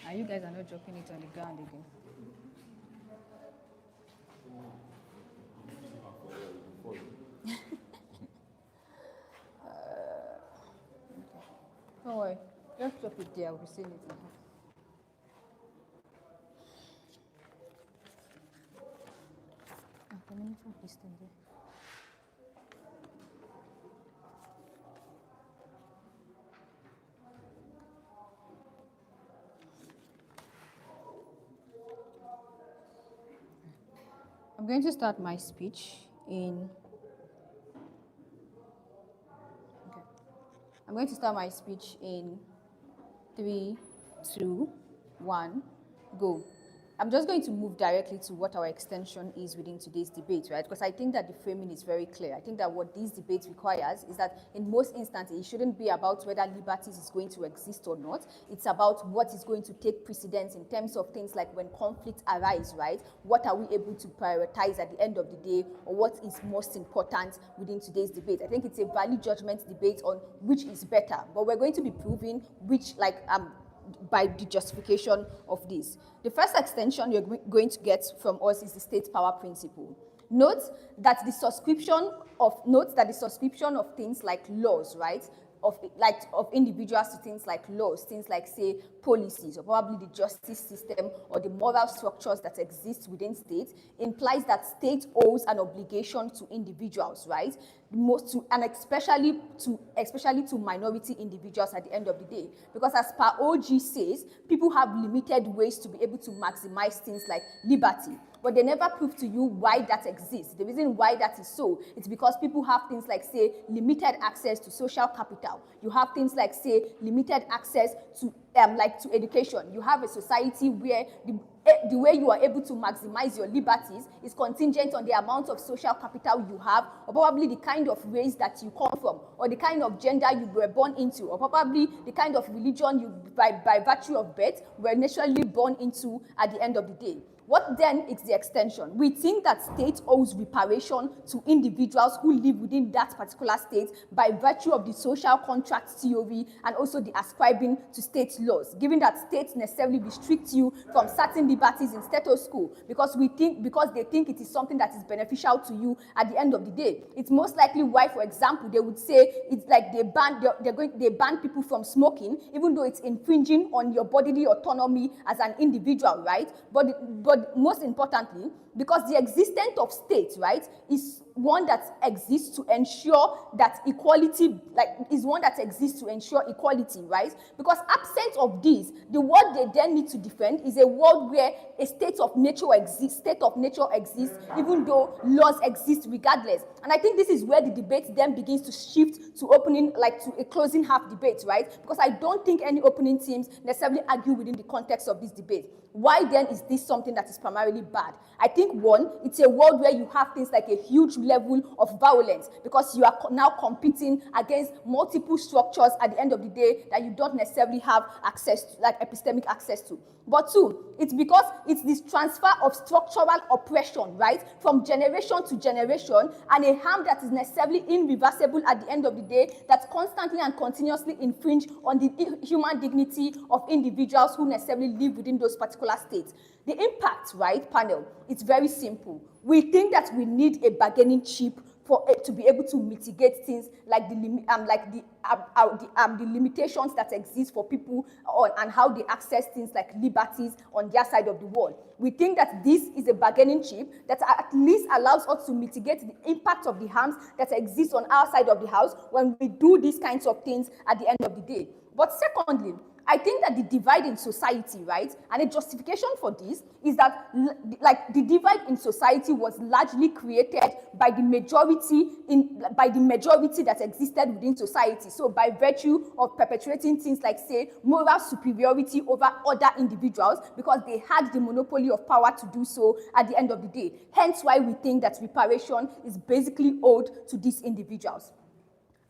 And you guys are not dropping it on the ground again. Don't worry. Just drop it there. We'll be seeing it now. Let me drop this thing there. I'm going to start my speech in. Okay. I'm going to start my speech in 3, 2, 1, go. I'm just going to move directly to what our extension is within today's debate, right? Because I think that the framing is very clear. I think that what this debate requires is that in most instances, it shouldn't be about whether liberties is going to exist or not. It's about what is going to take precedence in terms of things like when conflicts arise, right? What are we able to prioritize at the end of the day, or what is most important within today's debate? I think it's a value judgment debate on which is better, but we're going to be proving which, by the justification of this. The first extension you're going to get from us is the state power principle. Note that the subscription of things like laws, right, of individuals to things like laws, things like, say, policies, or probably the justice system or the moral structures that exist within states, implies that state owes an obligation to individuals, right? Especially to minority individuals at the end of the day. Because as per OG says, people have limited ways to be able to maximize things like liberty. But they never prove to you why that exists. The reason why that is so, it's because people have things like, say, limited access to social capital. You have things like, say, limited access to education. You have a society where the way you are able to maximize your liberties is contingent on the amount of social capital you have, or probably the kind of race that you come from, or the kind of gender you were born into, or probably the kind of religion you, by virtue of birth, were naturally born into at the end of the day. What then is the extension? We think that state owes reparation to individuals who live within that particular state by virtue of the social contract theory and also the ascribing to state laws, given that states necessarily restrict you from certain liberties in status quo because they think it is something that is beneficial to you at the end of the day. It's most likely why, for example, they would say it's like they ban people from smoking, even though it's infringing on your bodily autonomy as an individual, right? But most importantly, because the existence of states, right, is one that exists to ensure that equality, right? Because absent of this, the world they then need to defend is a world where a state of nature exists, even though laws exist regardless. And I think this is where the debate then begins to shift to to a closing half debate, right? Because I don't think any opening teams necessarily argue within the context of this debate. Why then is this something that is primarily bad? I think one, it's a world where you have things like a huge level of violence because you are now competing against multiple structures at the end of the day that you don't necessarily have access to, like epistemic access to. But two, it's because it's this transfer of structural oppression, right, from generation to generation, and a harm that is necessarily irreversible at the end of the day that constantly and continuously infringe on the human dignity of individuals who necessarily live within those particular states. The impact, right, panel, it's very simple. We think that we need a bargaining chip for it to be able to mitigate things like the limitations that exist for people and how they access things like liberties on their side of the world. We think that this is a bargaining chip that at least allows us to mitigate the impact of the harms that exist on our side of the house when we do these kinds of things at the end of the day. But secondly, I think that the divide in society, right, and a justification for this is that, the divide in society was largely created by the majority that existed within society. So by virtue of perpetuating things like, say, moral superiority over other individuals, because they had the monopoly of power to do so at the end of the day. Hence why we think that reparation is basically owed to these individuals.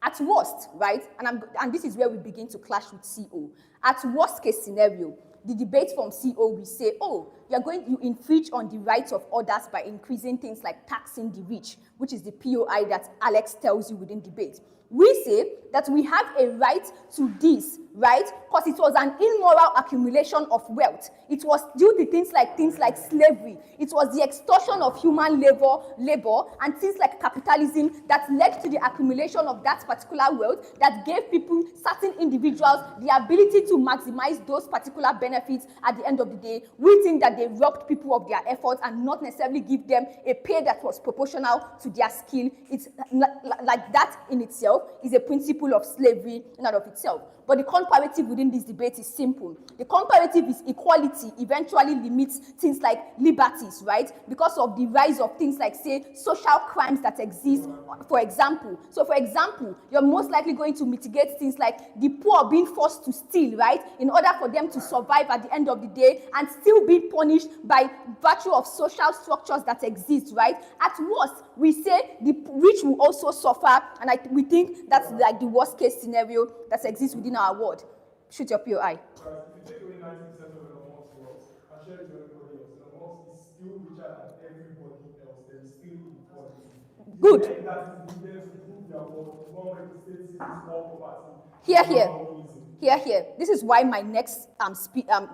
At worst, right, and this is where we begin to clash with CO. At worst case scenario, the debate from CO will say, oh, you infringe on the rights of others by increasing things like taxing the rich, which is the POI that Alex tells you within debate. We say that we have a right to this, right? Because it was an immoral accumulation of wealth. It was due to things like slavery. It was the extortion of human labor, and things like capitalism that led to the accumulation of that particular wealth that gave people, certain individuals, the ability to maximize those particular benefits at the end of the day. We think that they robbed people of their efforts and not necessarily give them a pay that was proportional to their skill. It's like that in itself is a principle of slavery in and of itself. But the comparative within this debate is simple. The comparative is equality eventually limits things like liberties, right? Because of the rise of things like, say, social crimes that exist, for example. So, for example, you're most likely going to mitigate things like the poor being forced to steal, right? In order for them to survive at the end of the day and still being punished by virtue of social structures that exist, right? At worst, we say the rich will also suffer, and we think that's like the worst case scenario that exists within our world. Shoot your POI. Right. If you take away 90% of Elon Musk's wealth and share it to everybody else, Elon Musk is still richer than everybody else. There is still inequality. Good. That is needed to prove their worth. One way the state sees all poverty. Here. This is why my next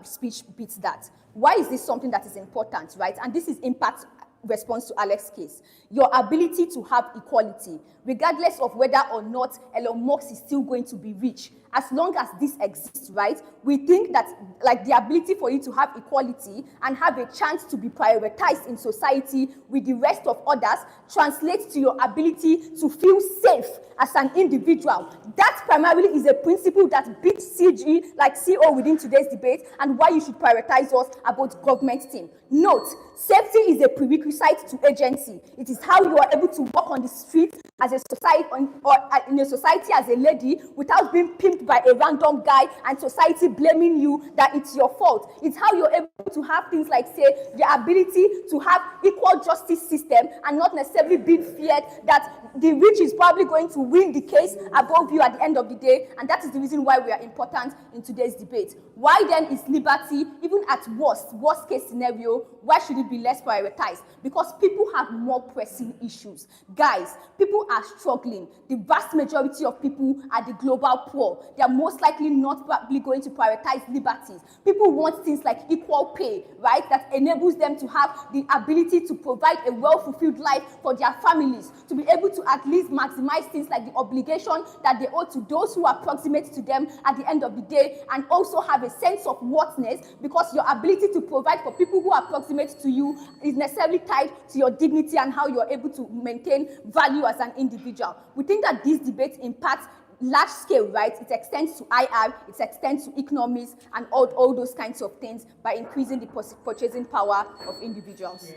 speech beats that. Why is this something that is important, right? And this is impact response to Alex's case. Your ability to have equality, regardless of whether or not Elon Musk is still going to be rich, as long as this exists, right? We think that like the ability for you to have equality and have a chance to be prioritized in society with the rest of others translates to your ability to feel safe as an individual. That primarily is a principle that beats CG, like CO within today's debate, and why you should prioritize us about government team. Note, safety is a prerequisite to agency. It is how you are able to walk on the street as a society or in a society as a lady without being pimped by a random guy and society blaming you that it's your fault. It's how you're able to have things like, say, the ability to have equal justice system and not necessarily being feared that the rich is probably going to win the case above you at the end of the day, and that is the reason why we are important in today's debate. Why then is liberty, even at worst case scenario, why should it be less prioritized? Because people have more pressing issues. Guys, people are struggling. The vast majority of people are the global poor. They are most likely not probably going to prioritize liberties. People want things like equal pay, right? That enables them to have the ability to provide a well-fulfilled life for their families, to be able to at least maximize things like the obligation that they owe to those who are proximate to them at the end of the day, and also have a sense of worthiness, because your ability to provide for people who are proximate to you is necessarily tied to your dignity and how you're able to maintain value as an individual. We think that this debate impacts large scale, right? It extends to IR, it extends to economics and all those kinds of things by increasing the purchasing power of individuals.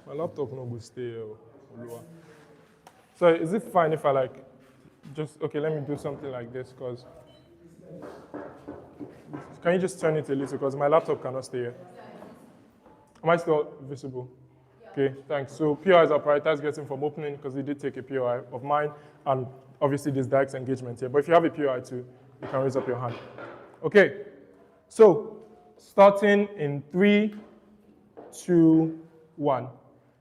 My laptop not going to stay lower. So is it fine if I okay, let me do something like this, because can you just turn it a little, because my laptop cannot stay here. Am I still visible? Okay, thanks. So POIs are prioritized getting from opening, because we did take a POI of mine, and obviously there's direct engagement here. But if you have a POI too, you can raise up your hand. Okay, so starting in 3, 2, 1.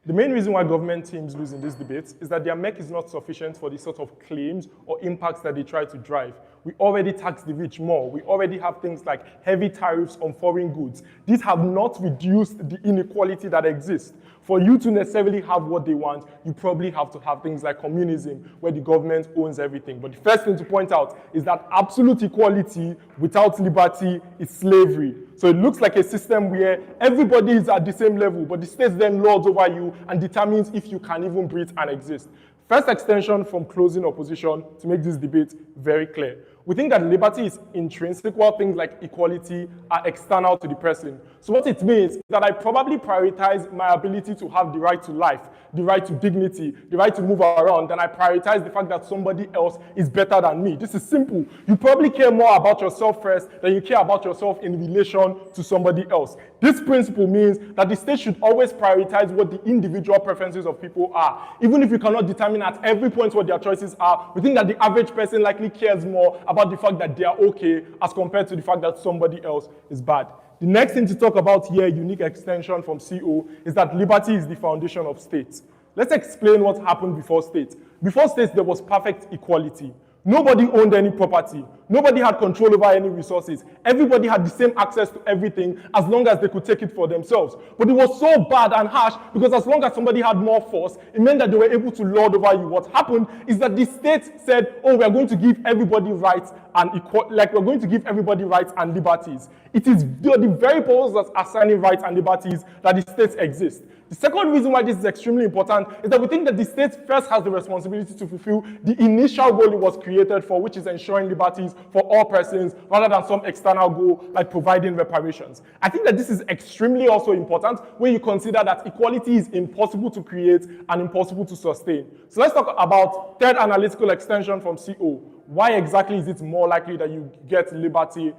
The main reason why government teams lose in this debate is that their MEC is not sufficient for the sort of claims or impacts that they try to drive. We already tax the rich more. We already have things like heavy tariffs on foreign goods. These have not reduced the inequality that exists. For you to necessarily have what they want, you probably have to have things like communism, where the government owns everything. But the first thing to point out is that absolute equality without liberty is slavery. So it looks like a system where everybody is at the same level, but the state then lords over you and determines if you can even breathe and exist. First extension from closing opposition to make this debate very clear. We think that liberty is intrinsic, while things like equality are external to the person. So what it means is that I probably prioritize my ability to have the right to life, the right to dignity, the right to move around, then I prioritize the fact that somebody else is better than me. This is simple. You probably care more about yourself first than you care about yourself in relation to somebody else. This principle means that the state should always prioritize what the individual preferences of people are. Even if you cannot determine at every point what their choices are, we think that the average person likely cares more about the fact that they are okay as compared to the fact that somebody else is bad. The next thing to talk about here, unique extension from CO, is that liberty is the foundation of states. Let's explain what happened before states. Before states, there was perfect equality. Nobody owned any property. Nobody had control over any resources. Everybody had the same access to everything as long as they could take it for themselves. But it was so bad and harsh because as long as somebody had more force, it meant that they were able to lord over you. What happened is that the state said, oh, we are going to give everybody rights and we're going to give everybody rights and liberties. It is the very purpose of assigning rights and liberties that the states exist. The second reason why this is extremely important is that we think that the state first has the responsibility to fulfill the initial goal it was created for, which is ensuring liberties for all persons, rather than some external goal like providing reparations. I think that this is extremely also important when you consider that equality is impossible to create and impossible to sustain. So let's talk about third analytical extension from CO. Why exactly is it more likely that you get liberty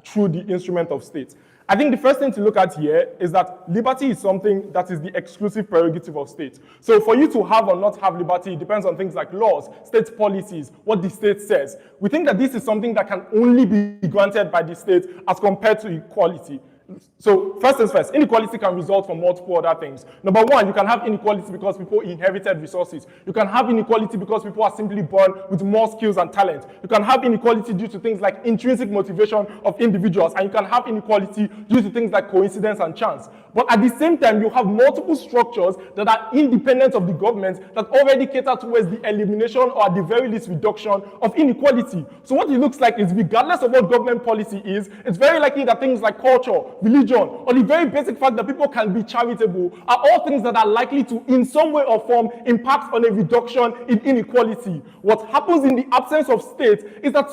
through the instrument of state? I think the first thing to look at here is that liberty is something that is the exclusive prerogative of states. So for you to have or not have liberty, it depends on things like laws, state policies, what the state says. We think that this is something that can only be granted by the state as compared to equality. So first things first, inequality can result from multiple other things. Number one, you can have inequality because people inherited resources. You can have inequality because people are simply born with more skills and talent. You can have inequality due to things like intrinsic motivation of individuals, and you can have inequality due to things like coincidence and chance. But at the same time, you have multiple structures that are independent of the government that already cater towards the elimination or at the very least reduction of inequality. So what it looks like is regardless of what government policy is, it's very likely that things like culture, religion, or the very basic fact that people can be charitable are all things that are likely to, in some way or form, impact on a reduction in inequality. What happens in the absence of state is that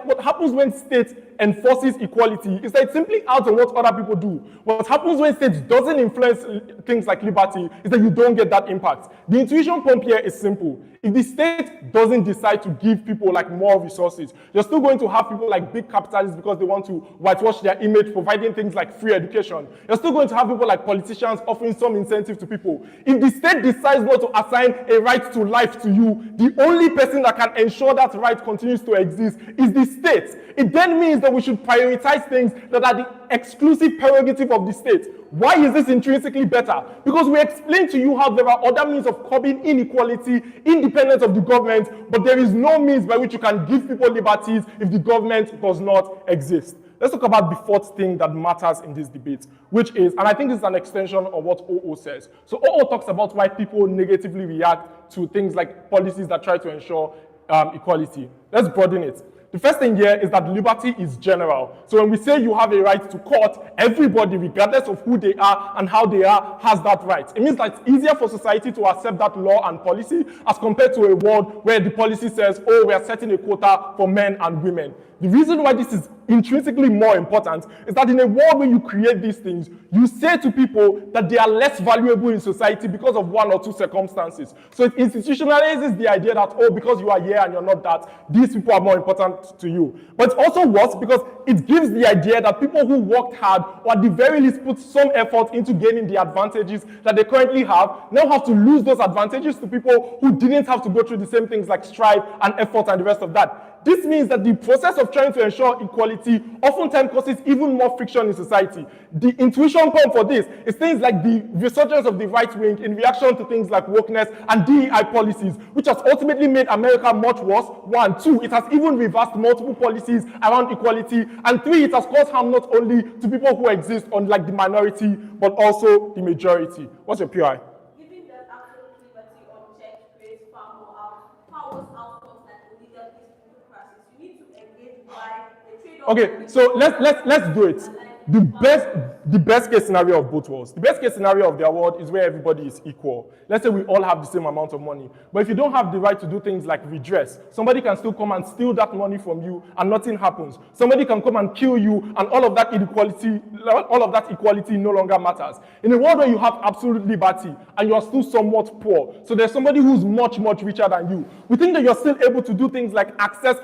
what happens when state enforces equality is that it simply adds on what other people do. What happens when state doesn't influence things like liberty is that you don't get that impact. The intuition pump here is simple. If the state doesn't decide to give people more resources, you're still going to have people like big capitalists because they want to whitewash their image, providing things like free education. You're still going to have people like politicians offering some incentive to people. If the state decides not to assign a right to life to you, the only person that can ensure that right continues to exist is the state. It then means that we should prioritize things that are the exclusive prerogative of the state. Why is this intrinsically better? Because we explained to you how there are other means of curbing inequality independent of the government, but there is no means by which you can give people liberties if the government does not exist. Let's talk about the fourth thing that matters in this debate, which is, and I think this is an extension of what OO says. So OO talks about why people negatively react to things like policies that try to ensure equality. Let's broaden it. The first thing here is that liberty is general. So when we say you have a right to court, everybody, regardless of who they are and how they are, has that right. It means that it's easier for society to accept that law and policy as compared to a world where the policy says, oh, we are setting a quota for men and women. The reason why this is intrinsically more important is that in a world where you create these things, you say to people that they are less valuable in society because of one or two circumstances. So it institutionalizes the idea that, oh, because you are here and you're not that, these people are more important to you. But it's also worse because it gives the idea that people who worked hard or at the very least put some effort into gaining the advantages that they currently have now have to lose those advantages to people who didn't have to go through the same things like strife and effort and the rest of that. This means that the process of trying to ensure equality oftentimes causes even more friction in society. The intuition pump for this is things like the resurgence of the right wing in reaction to things like wokeness and DEI policies, which has ultimately made America much worse. 1, 2, it has even reversed multiple policies around equality. And 3, it has caused harm not only to people who exist on the minority, but also the majority. What's your PI? Giving them absolute liberty unchecked creates far more powers outcomes like illegal democracies. You need to engage by the trade-off. Okay, so let's do it. the best case scenario of both worlds. The best case scenario of their world is where everybody is equal. Let's say we all have the same amount of money. But if you don't have the right to do things like redress, somebody can still come and steal that money from you and nothing happens. Somebody can come and kill you and all of that equality no longer matters. In a world where you have absolute liberty and you are still somewhat poor, so there's somebody who's much richer than you, we think that you're still able to do things like access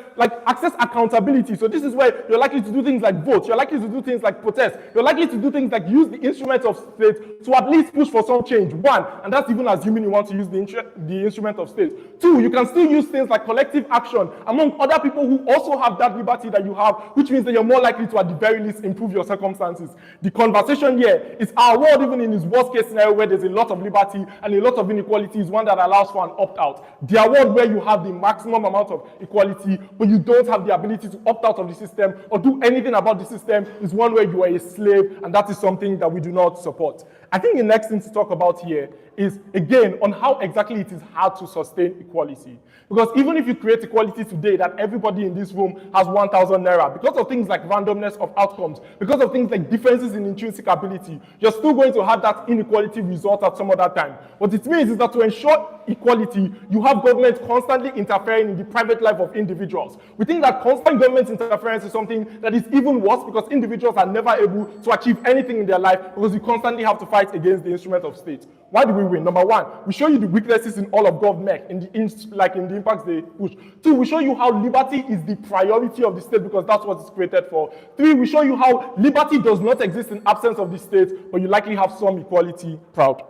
accountability. So this is where you're likely to do things like vote, you're likely to do things like protest, you're likely to do things like use the instruments of state to at least push for some change. One, and that's even assuming you want to use the instrument of state. Two, you can still use things like collective action among other people who also have that liberty that you have, which means that you're more likely to at the very least improve your circumstances. The conversation here is our world, even in its worst case scenario where there's a lot of liberty and a lot of inequality, is one that allows for an opt-out. Their world where you have the maximum amount of equality, but you don't have the ability to opt out of the system or do anything about the system, is one where you are a slave, and that is something that we do not support. I think the next thing to talk about here is, again, on how exactly it is hard to sustain equality. Because even if you create equality today, that everybody in this room has 1,000 naira, because of things like randomness of outcomes, because of things like differences in intrinsic ability, you're still going to have that inequality result at some other time. What it means is that to ensure equality, you have government constantly interfering in the private life of individuals. We think that constant government interference is something that is even worse, because individuals are never able to achieve anything in their life because you constantly have to fight against the instrument of state. Why do we win? Number one, we show you the weaknesses in all of government, in the impacts they push. Two, we show you how liberty is the priority of the state because that's what it's created for. Three, we show you how liberty does not exist in absence of the state, but you likely have some equality. Proud.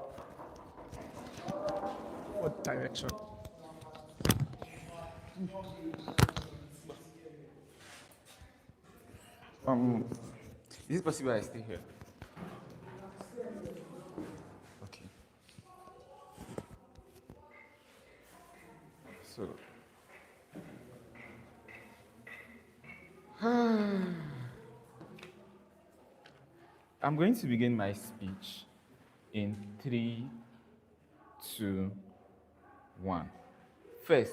What direction? Is it possible I stay here? Okay. So, I'm going to begin my speech in 3, 2, 1. First,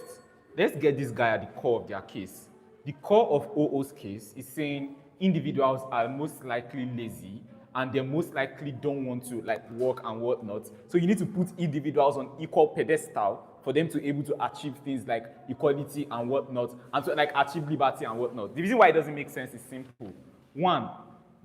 let's get this guy at the core of their case. The core of OO's case is saying individuals are most likely lazy and they most likely don't want to work and whatnot. So you need to put individuals on equal pedestal for them to be able to achieve things like equality and whatnot, and to achieve liberty and whatnot. The reason why it doesn't make sense is simple. One,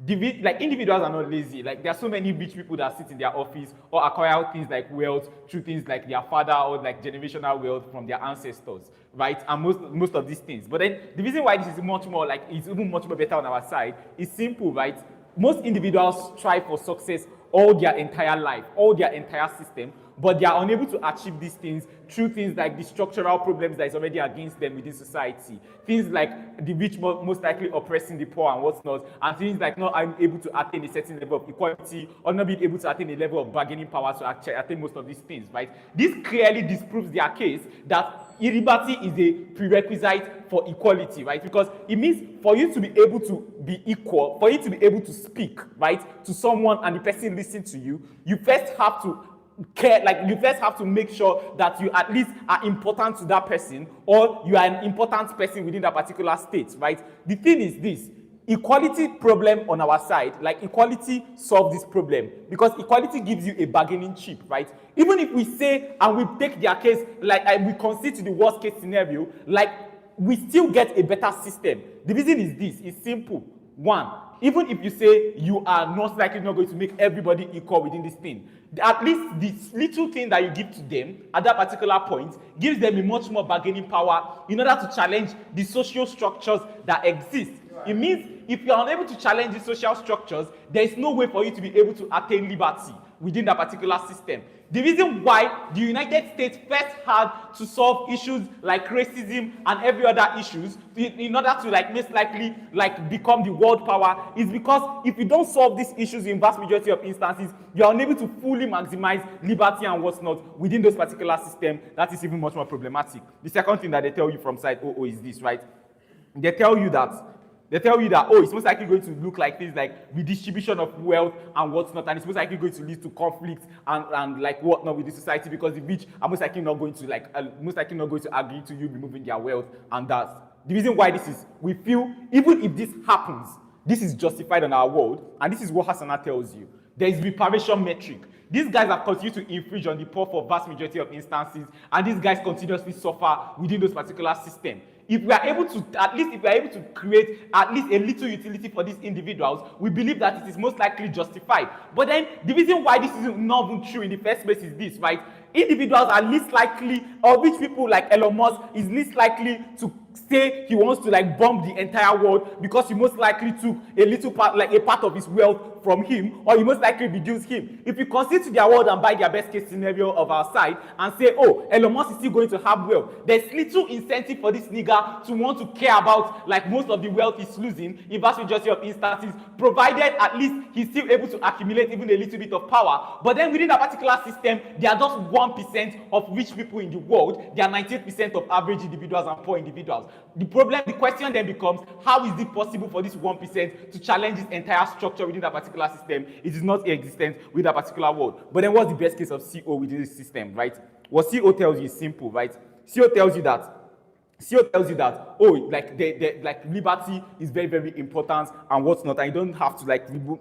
individuals are not lazy. There are so many rich people that sit in their office or acquire things like wealth through things like their father or generational wealth from their ancestors, right? And most of these things. But then the reason why this is much more it's even much more better on our side is simple, right? Most individuals strive for success all their entire life, all their entire system, but they are unable to achieve these things through things like the structural problems that is already against them within society. Things like the rich most likely oppressing the poor and what's not, and things like not able to attain a certain level of equality or not being able to attain a level of bargaining power to attain most of these things, right? This clearly disproves their case that liberty is a prerequisite for equality, right? Because it means for you to be able to be equal, for you to be able to speak, right, to someone and the person listen to you, you first have to care, you first have to make sure that you at least are important to that person, or you are an important person within that particular state, right? The thing is this: equality problem on our side, equality solves this problem because equality gives you a bargaining chip, right? Even if we say and we take their case, we concede to the worst case scenario, we still get a better system. The reason is this: it's simple. One, even if you say you are most likely not going to make everybody equal within this thing, at least this little thing that you give to them at that particular point gives them a much more bargaining power in order to challenge the social structures that exist. It means if you are unable to challenge the social structures, there is no way for you to be able to attain liberty within that particular system. The reason why the United States first had to solve issues like racism and every other issues in order to most likely become the world power is because if you don't solve these issues in vast majority of instances, you are unable to fully maximize liberty and what's not within those particular systems. That is even much more problematic. The second thing that they tell you from side OO is this, right? They tell you that, it's most likely going to look like things like redistribution of wealth and what's not, and it's most likely going to lead to conflict and whatnot with the society because the rich are most likely not going to agree to you removing their wealth and that. The reason why this is, we feel even if this happens, this is justified in our world, and this is what Hasana tells you. There is reparation metric. These guys have continued to infringe on the poor for vast majority of instances, and these guys continuously suffer within those particular systems. If we are able to create at least a little utility for these individuals, we believe that it is most likely justified. But then the reason why this is not even true in the first place is this, right? Individuals are least likely, or rich people like Elon Musk is least likely to say he wants to like bomb the entire world because he most likely took a little part, like a part of his wealth from him, or he most likely reduced him. If we concede to their world and buy their best case scenario of our side and say, oh, Elon Musk is still going to have wealth, there's little incentive for this nigga to want to care about like most of the wealth he's losing in vast majority of instances, provided at least he's still able to accumulate even a little bit of power. But then within that particular system, there are just 1% of rich people in the world. There are 98% of average individuals and poor individuals. The question then becomes, how is it possible for this 1% to challenge this entire structure within that particular system? It is not existent with that particular world. But then what's the best case of CO within this system, right? What CO tells you is simple, right? CO tells you that, oh, like like liberty is very, very important and what's not, and you don't have to remove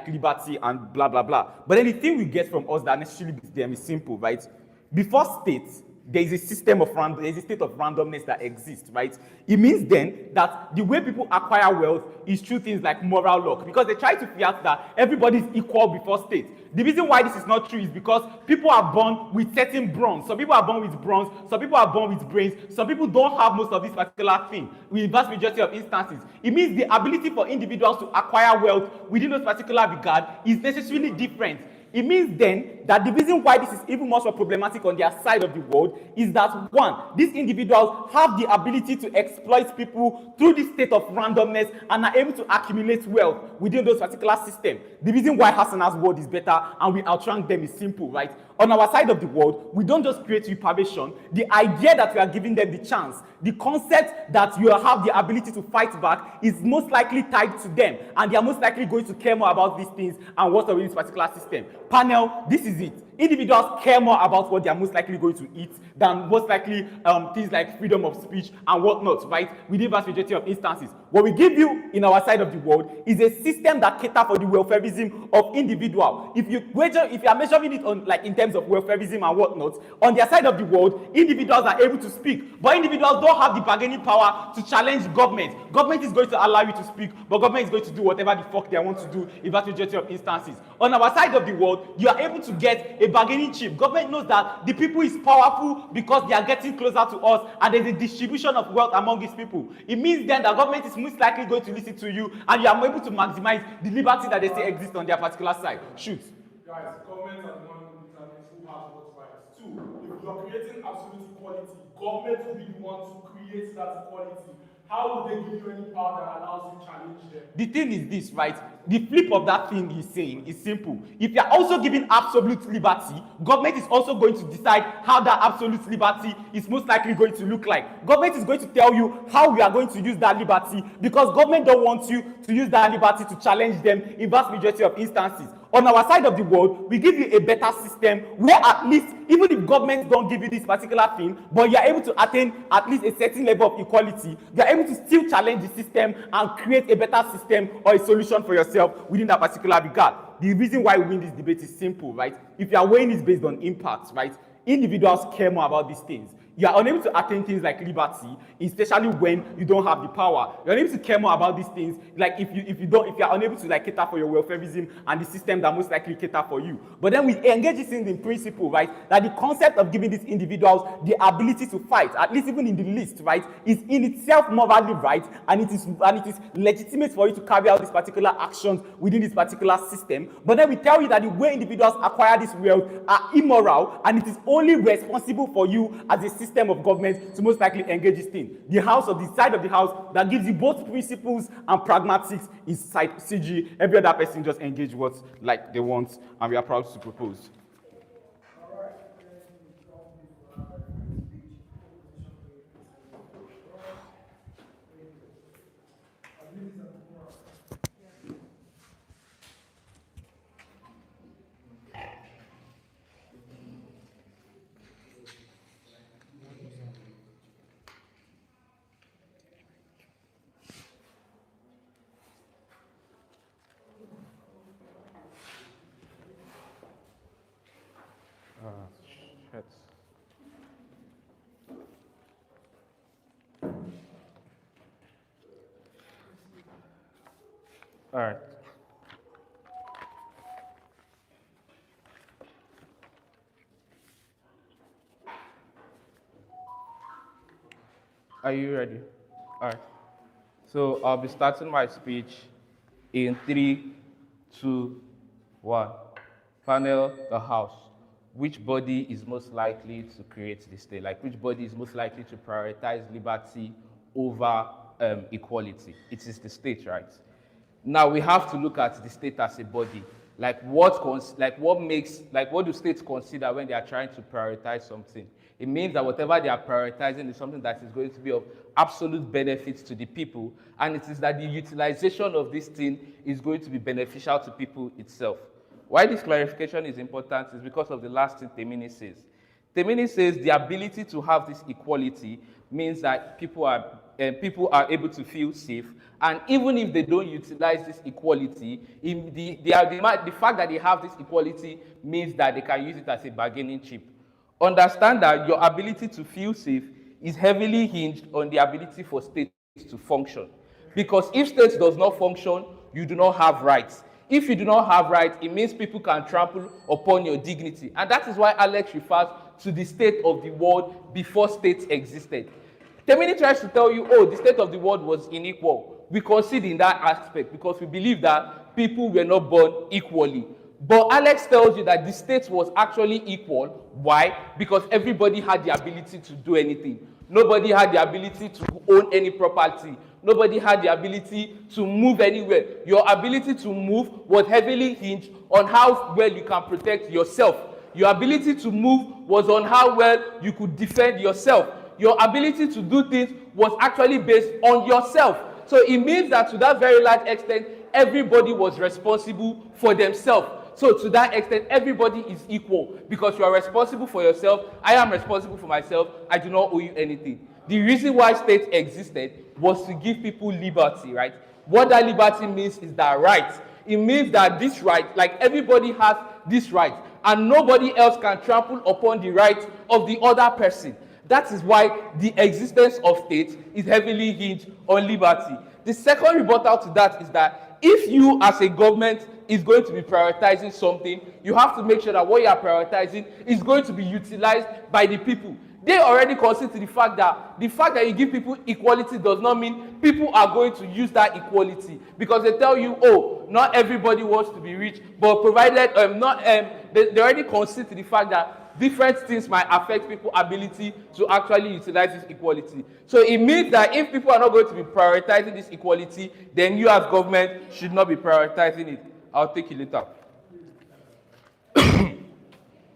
liberty and blah blah blah. But then the thing we get from us that necessarily beats them is simple, right? Before states, there is a state of randomness that exists, right? It means then that the way people acquire wealth is through things like moral luck, because they try to figure out that everybody is equal before state. The reason why this is not true is because people are born with certain bronze. Some people are born with bronze, some people are born with brains, some people don't have most of this particular thing with vast majority of instances. It means the ability for individuals to acquire wealth within those particular regard is necessarily different. It means then that the reason why this is even more so problematic on their side of the world is that, one, these individuals have the ability to exploit people through this state of randomness and are able to accumulate wealth within those particular systems. The reason why Hasana's world is better and we outrank them is simple, right? On our side of the world, we don't just create reparation. The idea that we are giving them the chance, the concept that you have the ability to fight back is most likely tied to them, and they are most likely going to care more about these things and what's in this particular system. Panel, this is it. Individuals care more about what they are most likely going to eat than most likely things like freedom of speech and whatnot, right? Within vast majority of instances. What we give you in our side of the world is a system that caters for the welfareism of individual. If you are measuring it on in terms of welfareism and whatnot, on their side of the world, individuals are able to speak, but individuals don't have the bargaining power to challenge government. Government is going to allow you to speak, but government is going to do whatever the fuck they want to do in vast majority of instances. On our side of the world, you are able to get a bargaining chip. Government knows that the people is powerful because they are getting closer to us, and there's a distribution of wealth among these people. It means then that government is most likely going to listen to you, and you are able to maximize the liberty that they say exists on their particular side. Shoot. Guys, government are the one who determines who has what rights. Two, if you are creating absolute equality, government will be the one to create that equality. How will they give you any power that allows you to challenge them? The thing is this, right? The flip of that thing he's saying is simple. If you're also giving absolute liberty, government is also going to decide how that absolute liberty is most likely going to look like. Government is going to tell you how we are going to use that liberty, because government don't want you to use that liberty to challenge them in vast majority of instances. On our side of the world, we give you a better system where at least, even if governments don't give you this particular thing, but you are able to attain at least a certain level of equality, you are able to still challenge the system and create a better system or a solution for yourself within that particular regard. The reason why we win this debate is simple, right? If you are weighing this based on impact, right? Individuals care more about these things. You are unable to attain things like liberty, especially when you don't have the power. You're unable to care more about these things, like if you are unable to cater for your welfareism and the system that most likely cater for you. But then we engage these things in principle, right? That the concept of giving these individuals the ability to fight, at least even in the list, right, is in itself morally right, and it is legitimate for you to carry out these particular actions within this particular system. But then we tell you that the way individuals acquire this wealth are immoral, and it is only responsible for you as a system of government to most likely engage this thing. The side of the house that gives you both principles and pragmatics is side CG. Every other person just engage what they want, and we are proud to propose. Shit. All right. Are you ready? All right. So I'll be starting my speech in 3, 2, 1. Panel the House. Which body is most likely to create the state? Like, which body is most likely to prioritize liberty over equality? It is the state, right? Now we have to look at the state as a body. What do states consider when they are trying to prioritize something? It means that whatever they are prioritizing is something that is going to be of absolute benefit to the people, and it is that the utilization of this thing is going to be beneficial to people itself. Why this clarification is important is because of the last thing Temini says. Temini says the ability to have this equality means that people are able to feel safe, and even if they don't utilize this equality, the fact that they have this equality means that they can use it as a bargaining chip. Understand that your ability to feel safe is heavily hinged on the ability for states to function. Because if states does not function, you do not have rights. If you do not have rights, it means people can trample upon your dignity. And that is why Alex refers to the state of the world before states existed. Temini tries to tell you, oh, the state of the world was unequal. We concede in that aspect because we believe that people were not born equally. But Alex tells you that the state was actually equal. Why? Because everybody had the ability to do anything. Nobody had the ability to own any property. Nobody had the ability to move anywhere. Your ability to move was heavily hinged on how well you can protect yourself. Your ability to move was on how well you could defend yourself. Your ability to do things was actually based on yourself. So it means that to that very large extent, everybody was responsible for themselves. So to that extent, everybody is equal because you are responsible for yourself. I am responsible for myself. I do not owe you anything. The reason why states existed was to give people liberty, right? What that liberty means is that right. It means that this right, like everybody has this right, and nobody else can trample upon the right of the other person. That is why the existence of states is heavily hinged on liberty. The second rebuttal to that is that if you as a government is going to be prioritizing something, you have to make sure that what you are prioritizing is going to be utilized by the people. They already consider the fact that you give people equality does not mean people are going to use that equality, because they tell you, oh, not everybody wants to be rich, but provided they already consider the fact that different things might affect people's ability to actually utilize this equality. So it means that if people are not going to be prioritizing this equality, then you as government should not be prioritizing it. I'll take it later.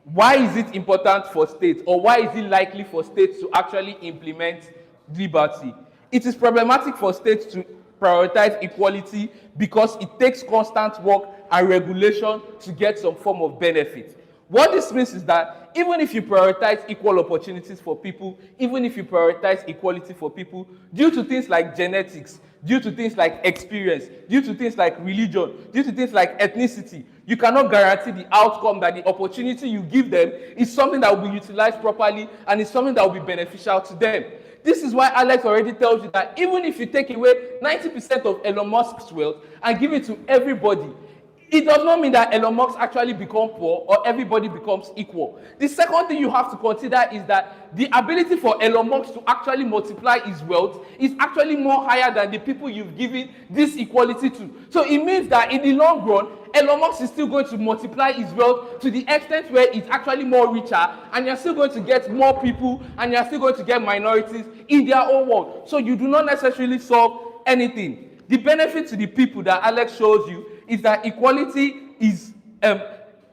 Why is it important for states, or why is it likely for states to actually implement liberty? It is problematic for states to prioritize equality because it takes constant work and regulation to get some form of benefit. What this means is that even if you prioritize equal opportunities for people, even if you prioritize equality for people, due to things like genetics, due to things like experience, due to things like religion, due to things like ethnicity, you cannot guarantee the outcome that the opportunity you give them is something that will be utilized properly and is something that will be beneficial to them. This is why Alex already tells you that even if you take away 90% of Elon Musk's wealth and give it to everybody, it does not mean that Elon Musk actually becomes poor or everybody becomes equal. The second thing you have to consider is that the ability for Elon Musk to actually multiply his wealth is actually more higher than the people you've given this equality to. So it means that in the long run, Elon Musk is still going to multiply his wealth to the extent where it's actually more richer, and you're still going to get more people, and you're still going to get minorities in their own world. So you do not necessarily solve anything. The benefit to the people that Alex shows you is that equality is,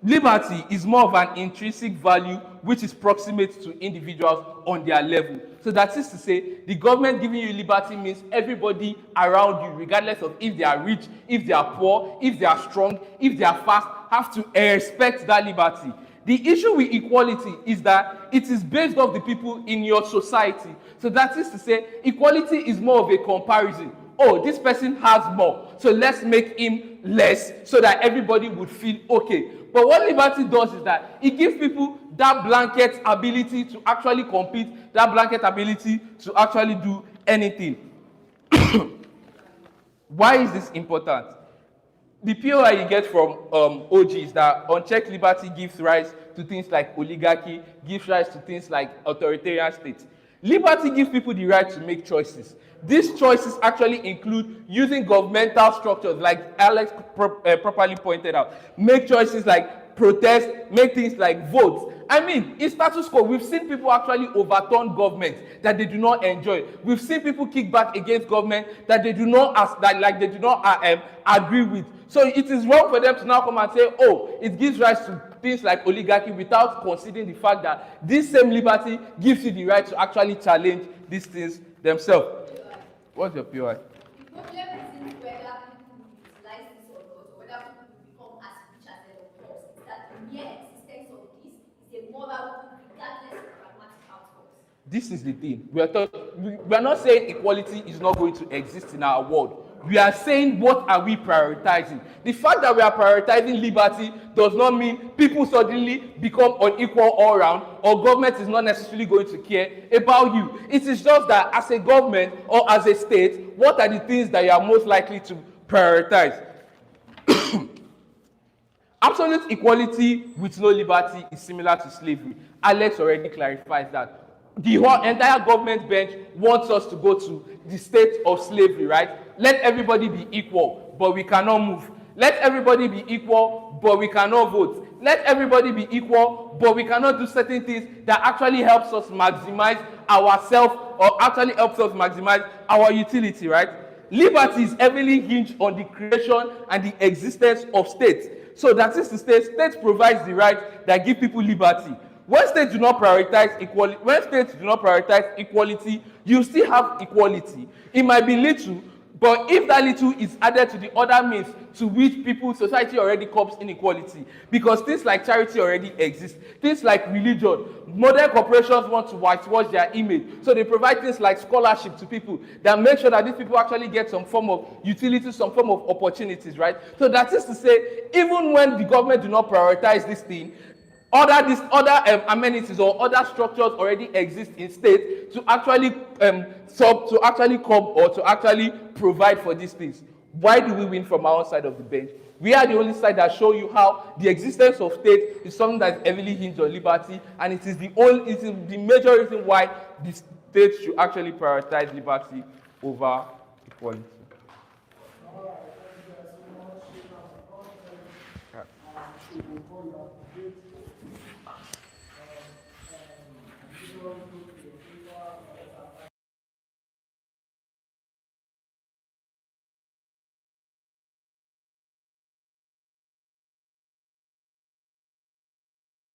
liberty is more of an intrinsic value which is proximate to individuals on their level. So that is to say, the government giving you liberty means everybody around you, regardless of if they are rich, if they are poor, if they are strong, if they are fast, have to respect that liberty. The issue with equality is that it is based off the people in your society. So that is to say, equality is more of a comparison. Oh, this person has more, so let's make him less so that everybody would feel okay. But what liberty does is that it gives people that blanket ability to actually compete, that blanket ability to actually do anything. Why is this important? The POI you get from OG is that unchecked liberty gives rise to things like oligarchy, gives rise to things like authoritarian states. Liberty gives people the right to make choices. These choices actually include using governmental structures, like Alex properly pointed out. Make choices like protest, make things like votes. I mean, in status quo, we've seen people actually overturn government that they do not enjoy. We've seen people kick back against government that they do not agree with. So it is wrong for them to now come and say, oh, it gives rise to things like oligarchy without considering the fact that this same liberty gives you the right to actually challenge these things themselves. What's your POI? The problem isn't whether people utilize this or not, or whether people become as rich as Elon Musk. It's that the mere existence of this is a moral good regardless of pragmatic outcomes. This is the thing. We are not saying equality is not going to exist in our world. We are saying, what are we prioritizing? The fact that we are prioritizing liberty does not mean people suddenly become unequal all around, or government is not necessarily going to care about you. It is just that as a government or as a state, what are the things that you are most likely to prioritize? Absolute equality with no liberty is similar to slavery. Alex already clarifies that. The whole entire government bench wants us to go to the state of slavery, right? Let everybody be equal, but we cannot move. Let everybody be equal, but we cannot vote. Let everybody be equal, but we cannot do certain things that actually helps us maximize ourselves, or actually helps us maximize our utility, right? Liberty is heavily hinged on the creation and the existence of states. So that is to say, states provides the right that give people liberty. When states do not prioritize equality, you still have equality. It might be little, but if that little is added to the other means to which society already copes inequality, because things like charity already exist, things like religion, modern corporations want to whitewash their image, so they provide things like scholarship to people that make sure that these people actually get some form of utility, some form of opportunities, right? So that is to say, even when the government do not prioritize this thing, other amenities or other structures already exist in state to actually come or to actually provide for these things. Why do we win from our own side of the bench? We are the only side that show you how the existence of state is something that is heavily hinged on liberty, and it is the major reason why the state should actually prioritize liberty over equality.